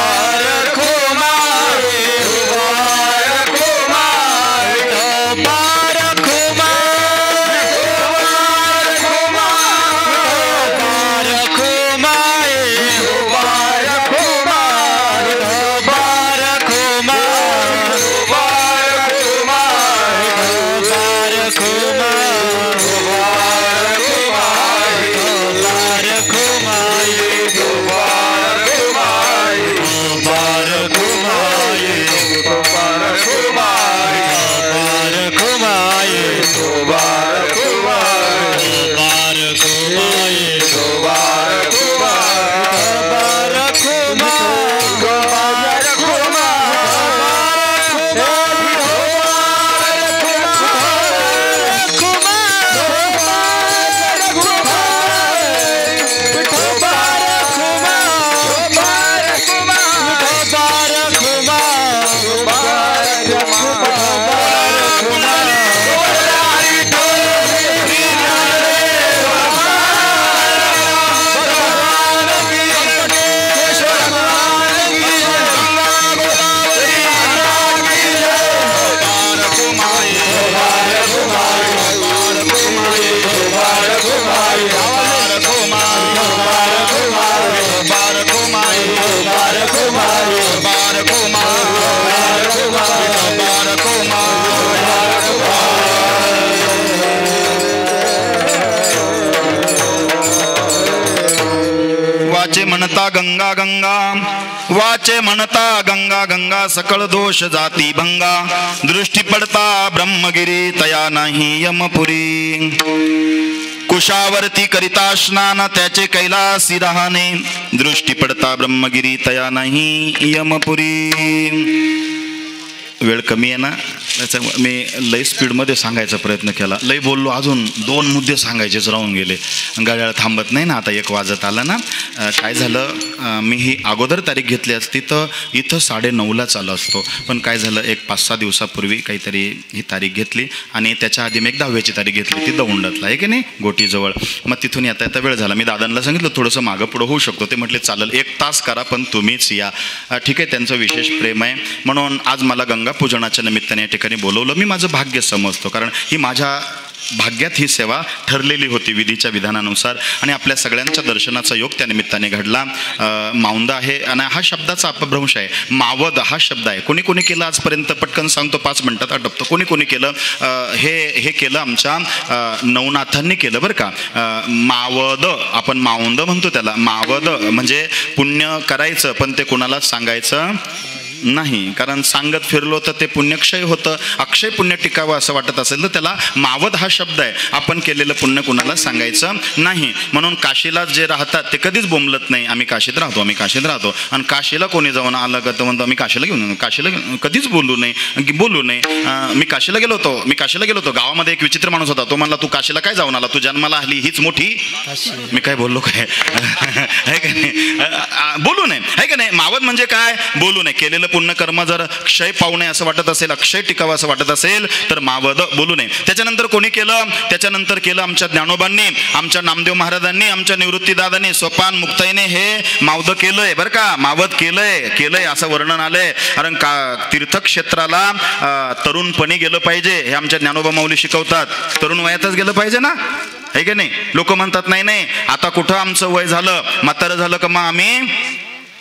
रखुमाई, विठोबा रखुमाई, विठोबा रखुमाई, विठोबा रखुमाई, म्हणता गंगा गंगा, वाचे म्हणता गंगा गंगा, सकळ दोष जाती भंगा, दृष्टी पडता ब्रह्मगिरी तया नाही यमपुरी, कुशावरती करिता स्नान त्याचे कैलासी राहणे, दृष्टी पडता ब्रह्मगिरी तया नाही यमपुरी. वेळ कमी आहे ना, त्याच्यामुळे मी लई स्पीडमध्ये सांगायचा प्रयत्न केला, लई बोललो, अजून 2 मुद्दे सांगायचेच राहून गेले. गाड्याला थांबत नाही ना, आता 1 वाजत आला ना. काय झालं, मी ही अगोदर तारीख घेतली असती तर इथं 9:30ला आलो असतो, पण काय झालं, एक 5-6 दिवसापूर्वी काहीतरी ही तारीख घेतली आणि त्याच्या आधी मी एक 10वीची तारीख घेतली, ती दौंडातला आहे की नाही, गोटीजवळ. मग तिथून येता वेळ झाला. मी दादांना सांगितलं थोडंसं मागं पुढं होऊ शकतो, ते म्हटले चालेल 1 तास करा पण तुम्हीच या. ठीक आहे, त्यांचं विशेष प्रेम आहे म्हणून आज मला गंगा पूजनाच्या निमित्ताने या ठिकाणी बोलवलं. मी माझं भाग्य समजतो, कारण ही माझ्या भाग्यात ही सेवा ठरलेली होती विधीच्या विधानानुसार आणि आपल्या सगळ्यांच्या दर्शनाचा योग त्या निमित्ताने घडला. माऊंद आहे आणि हा शब्दाचा अपभ्रंश आहे. मावद हा शब्द आहे. कोणी कोणी केलं आजपर्यंत, पटकन सांगतो 5 मिनिटात आटपतो. कोणी कोणी केलं, हे केलं आमच्या नवनाथांनी केलं बरं का. मावद आपण माऊंद म्हणतो त्याला. मावद म्हणजे पुण्य करायचं पण ते कोणालाच सांगायचं नाही, कारण सांगत फिरलो तर ते पुण्यक्षय होतं. अक्षय पुण्य टिकावं असं वाटत असेल तर त्याला मावद हा शब्द आहे. आपण केलेलं पुण्य कुणाला सांगायचं नाही. म्हणून काशीला जे राहतात ते कधीच बोंबलत नाही, आम्ही काशीत राहतो, आम्ही काशीत राहतो. आणि काशीला कोणी जाऊन आलं का तर म्हणतो आम्ही काशीला घेऊन, काशीला कधीच बोलू नये. मी काशीला गेलो होतो, गावामध्ये एक विचित्र माणूस होता. तो म्हणला तू काशीला काय जाऊन आला, तू जन्माला आली हीच मोठी. मी काय बोललो काय आहे का नाही, बोलू नये आहे का नाही. मावद म्हणजे काय, बोलू नये. केलेलं पुण्य कर्म जर क्षय पावू नये असं वाटत असेल, अक्षय टिकावं असं वाटत असेल तर मावद बोलू नये. त्याच्यानंतर कोणी केलं, त्याच्यानंतर केलं आमच्या ज्ञानोबांनी, आमच्या नामदेव महाराजांनी, आमच्या निवृत्तीदादांनी सोपान मुक्ताईने हे मावद केलंय बरं का. मावद केलंय असं वर्णन आलंय. कारण तीर्थक्षेत्राला तरुणपणी गेलं पाहिजे, हे आमच्या ज्ञानोबा माऊली शिकवतात. तरुण वयातच गेलं पाहिजे ना, आहे की नाही. लोक म्हणतात नाही आता कुठं आमचं वय झालं, म्हातारं झालं का मग आम्ही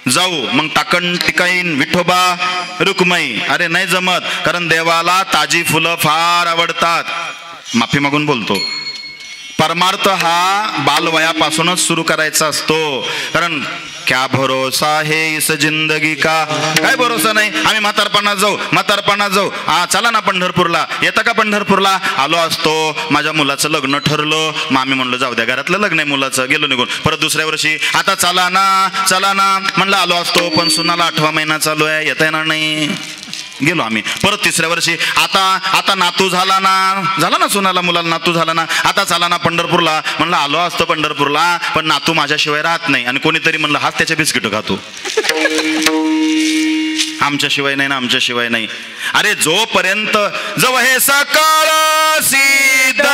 जाऊ, मग टाकण टिकाईन विठोबा रुक्माई. अरे नाही जमत, कारण देवाला ताजी फुलं फार आवडतात. माफी मागून बोलतो, परमार्थ हा बालवयापासूनच सुरू करायचा असतो. कारण क्या भरोसा है इस जिंदगी का, काय भरोसा नाही. आम्ही म्हातारपणात जाऊ. चला ना पंढरपूरला, येतं का पंढरपूरला. आलो असतो, माझ्या मुलाचं लग्न ठरलं, मग आम्ही म्हणलं जाऊ द्या, घरातलं लग्न आहे मुलाचं, गेलो निघून. परत दुसऱ्या वर्षी आता चला ना म्हणलं आलो असतो, पण सुनाला 8वा महिना चालू आहे, येता येणार नाही, गेलो आम्ही. परत 3ऱ्या वर्षी आता नातू झाला ना सुनाला, मुलाला नातू झाला ना, आता चला ना पंढरपूरला. म्हणलं आलो असतो पंढरपूरला, पण नातू माझ्याशिवाय राहत नाही. आणि कोणीतरी म्हणलं हाच त्याच्या बिस्किट खातो, आमच्याशिवाय नाही. अरे जोपर्यंत जव हे सकाळ सिद्ध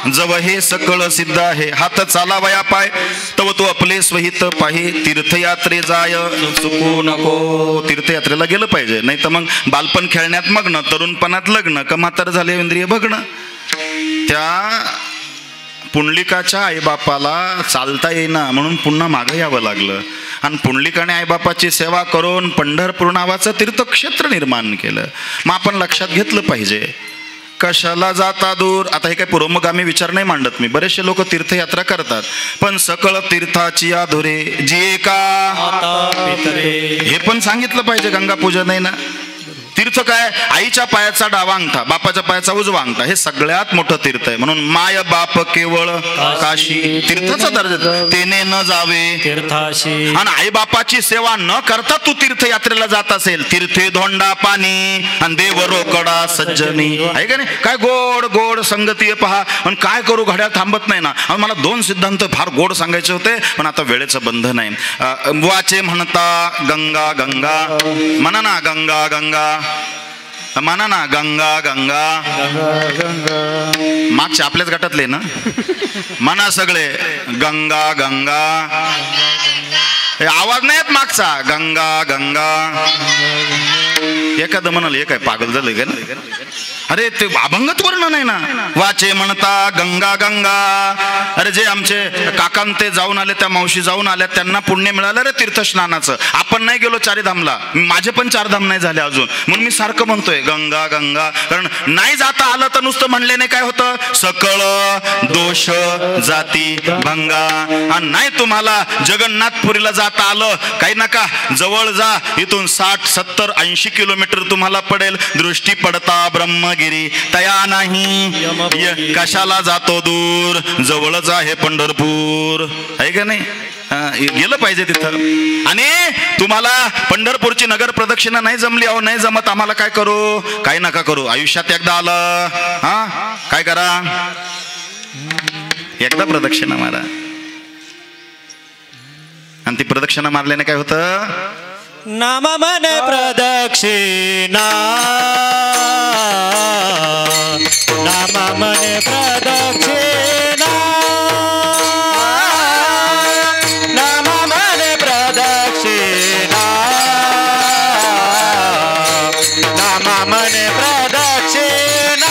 जव हे सकळ सिद्ध आहे. हात चालावया पाय तव तो आपले स्वहित पाहि. तीर्थयात्रे जाय चुकू नको. तीर्थयात्रेला गेलं पाहिजे, नाही तर मग बालपण खेळण्यात मग्न, तरुणपणात लग्न, का म्हातार झाले इंद्रिय भग्न. त्या पुंडलिकाच्या आईबापाला चालता येईना म्हणून पुन्हा मागं यावं लागलं. आणि पुंडलिकाने आईबापाची सेवा करून पंढरपूर नावाचं तीर्थक्षेत्र निर्माण केलं. मग आपण लक्षात घेतलं पाहिजे, कशाला जाता दूर. आता हे काय पुरोगामी विचार नाही मांडत मी. बरेचसे लोक तीर्थयात्रा करतात, पण सकळ तीर्थाची अधुरे जी का हे पण सांगितलं पाहिजे. गंगा पूजन आहे ना, तीर्थ काय? आईच्या पायाचा डावा अंगठा, बापाच्या पायाचा उजवा अंगठा, हे सगळ्यात मोठं तीर्थ आहे. म्हणून माय बाप केवळ काशी, तीर्थाचा दर्जा, तेने न जावे तीर्थाशी. आणि आई बापाची सेवा न करता तू तीर्थयात्रेला जात असेल, तीर्थे धोंडा पाणी आणि देव रोकडा सज्जनी, आहे का नाही? काय गोड गोड संगती पहा. पण काय करू, घड्याळ थांबत नाही ना. आणि मला 2 सिद्धांत फार गोड सांगायचे होते, पण आता वेळेचं बंधन आहे. वाचे म्हणता गंगा गंगा, म्हणा ना गंगा गंगा, म्हणा ना गंगा गंगा. मागच्या आपल्याच गटातले ना, म्हणा सगळे गंगा गंगा. आवाज नाही येत मागचा, गंगा गंगा. एखादं म्हणाल हे काय पागल झालं का? अरे ते अभंगत वर्णन आहे ना. वाचे म्हणता गंगा गंगा. अरे जे आमचे काकां ते जाऊन आले, त्या मावशी जाऊन आल्या, त्यांना पुण्य मिळालं रे तीर्थस्नानाचं. आपण नाही गेलो चारीधामला, माझे पण 4 धाम नाही झाले अजून, म्हणून मी सारखं म्हणतोय गंगा गंगा. कारण नाही जाता आलं तर नुसतं म्हणल्याने काय होतं, सकळ दोष जाती भंगा. आणि नाही तुम्हाला जगन्नाथपुरीला जाता आलं, काही नका, जवळ जा, इथून 60, 70, 80 किलोमीटर तुम्हाला पडेल. दृष्टी पडता ब्रह्मगिरी तया नाही, कशाला जातो दूर, जवळच आहे पंढरपूर, आहे का नाही? गेलं पाहिजे तिथं. आणि तुम्हाला पंढरपूरची नगर प्रदक्षिणा नाही जमली, अहो नाही जमत, आम्हाला काय करू, काही नका करू, आयुष्यात एकदा आलं, हा काय करा, एकदा प्रदक्षिणा मारा. आणि ती प्रदक्षिणा मारल्याने काय होतं, नाम मन प्रदक्षिणा, नाम मन प्रदक्षिणा, नाम मन प्रदक्षिणा, नाम मन प्रदक्षिणा,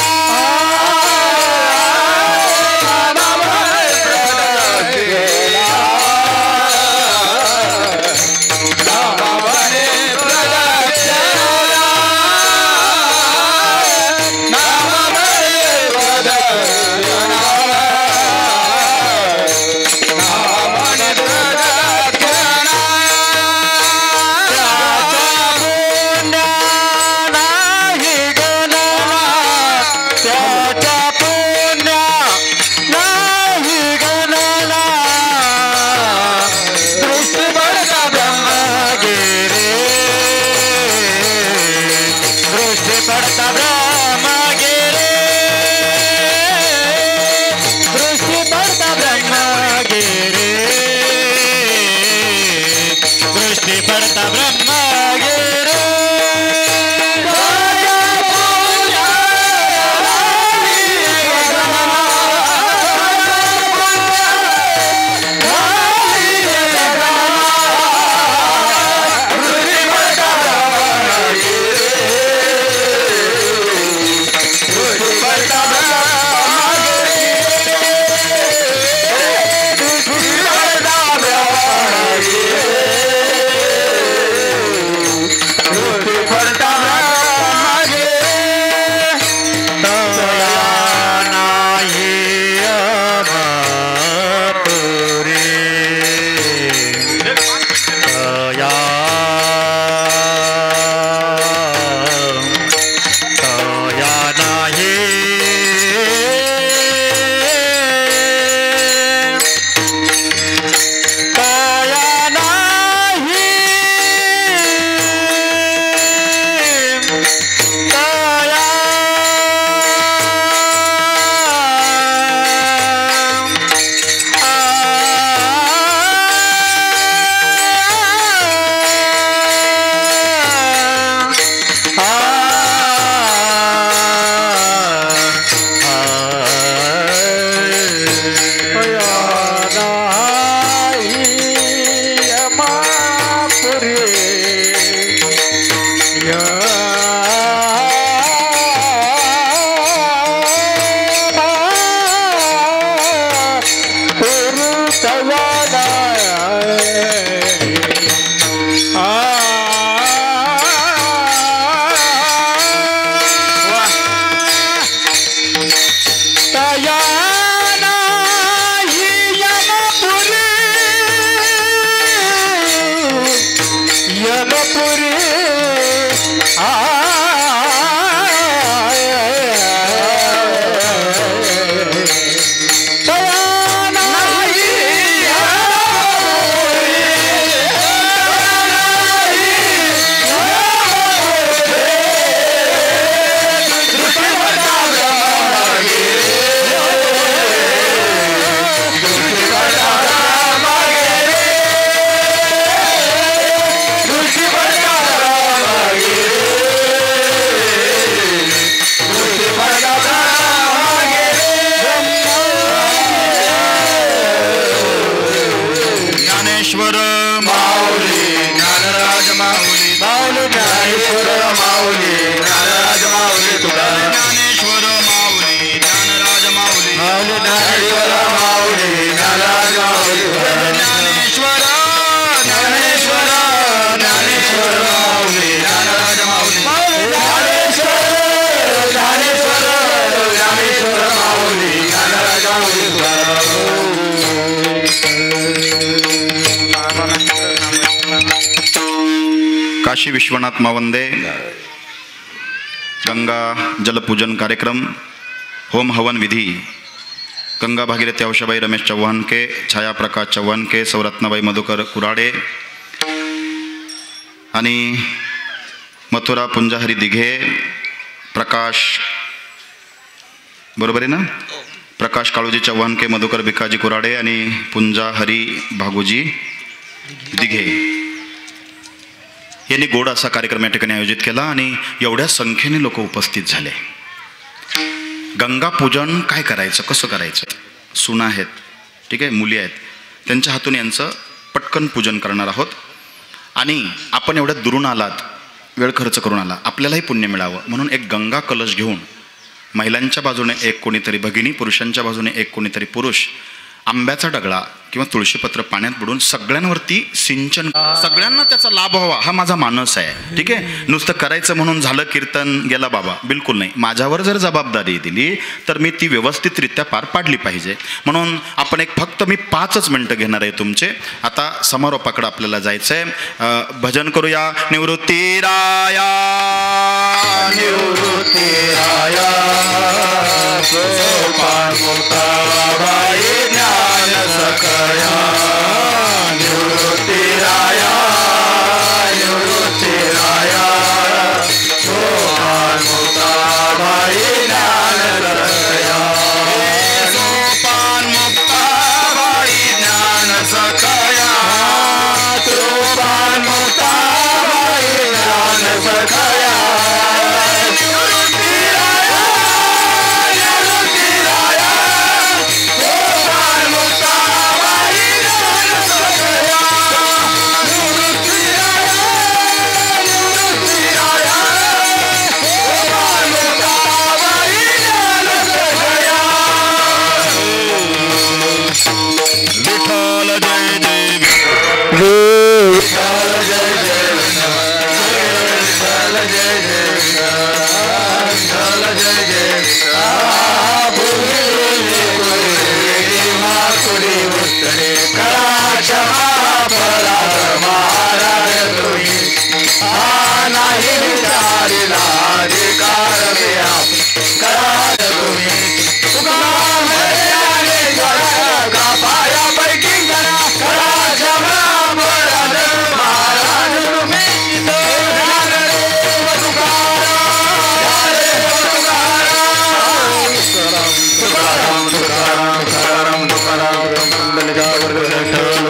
यमपुरी ज्ञानेश्वर माऊली ज्ञानराज माऊली माऊली ज्ञानेश्वर माऊली ज्ञानराज माऊली तुकाराम ज्ञानेश्वर माऊली ज्ञानराज माऊली माऊली ज्ञानेश्वर माऊली ज्ञानराज माऊली ज्ञानेश्वर ज्ञानेश्वर ज्ञानेश्वर माऊली ज्ञानराज माऊली ज्ञानेश्वर ज्ञानेश्वर ज्ञानेश्वर माऊली ज्ञानराज माऊली काशी विश्वनाथ मावंदे गंगा जलपूजन कार्यक्रम होम हवन विधी गंगा भागीरथी औषाबाई रमेश चव्हाण के छाया प्रकाश चव्हाण के सौरत्नाबाई मधुकर कुराडे आणि मथुरा पुंजाहरी दिघे प्रकाश बरोबर आहे ना प्रकाश काळूजी चव्हाण के मधुकर भिकाजी कुराडे आणि पुंजाहरी भागोजी दिघे यांनी गोड असा कार्यक्रम या ठिकाणी आयोजित केला आणि एवढ्या संख्येने लोक उपस्थित झाले. गंगा पूजन काय करायचं कसं करायचं सुना आहेत ठीक आहे मुली आहेत त्यांच्या हातून यांचं पटकन पूजन करणार आहोत आणि आपण एवढ्या दुरून आलात वेळ खर्च करून आला आपल्यालाही पुण्य मिळावं म्हणून एक गंगा कलश घेऊन महिलांच्या बाजूने एक कोणीतरी भगिनी पुरुषांच्या बाजूने एक कोणीतरी पुरुष आंब्याचा डगळा किंवा तुळशीपत्र पाण्यात बुडून सगळ्यांवरती सिंचन सगळ्यांना त्याचा लाभ व्हावा हा माझा मानस आहे ठीक आहे. नुसतं करायचं म्हणून झालं कीर्तन गेला बाबा बिलकुल नाही. माझ्यावर जर जबाबदारी दिली तर मी ती व्यवस्थितरित्या पार पाडली पाहिजे म्हणून आपण एक फक्त मी 5 मिनिटं घेणार आहे तुमचे. आता समारोपाकडे आपल्याला जायचं आहे. भजन करूया निवृत्ती राया निवृत्ती राया सोपान मुक्ताबाई ज्ञान सकया निवृत्ती राया सोपान मुक्ताबाई ज्ञान सकया सोपान मुक्ताबाई ज्ञान सकया सोपान मुक्ताबाई ज्ञान सकया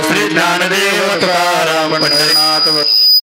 श्री ज्ञानदेव तुकाराम पंढरीनाथ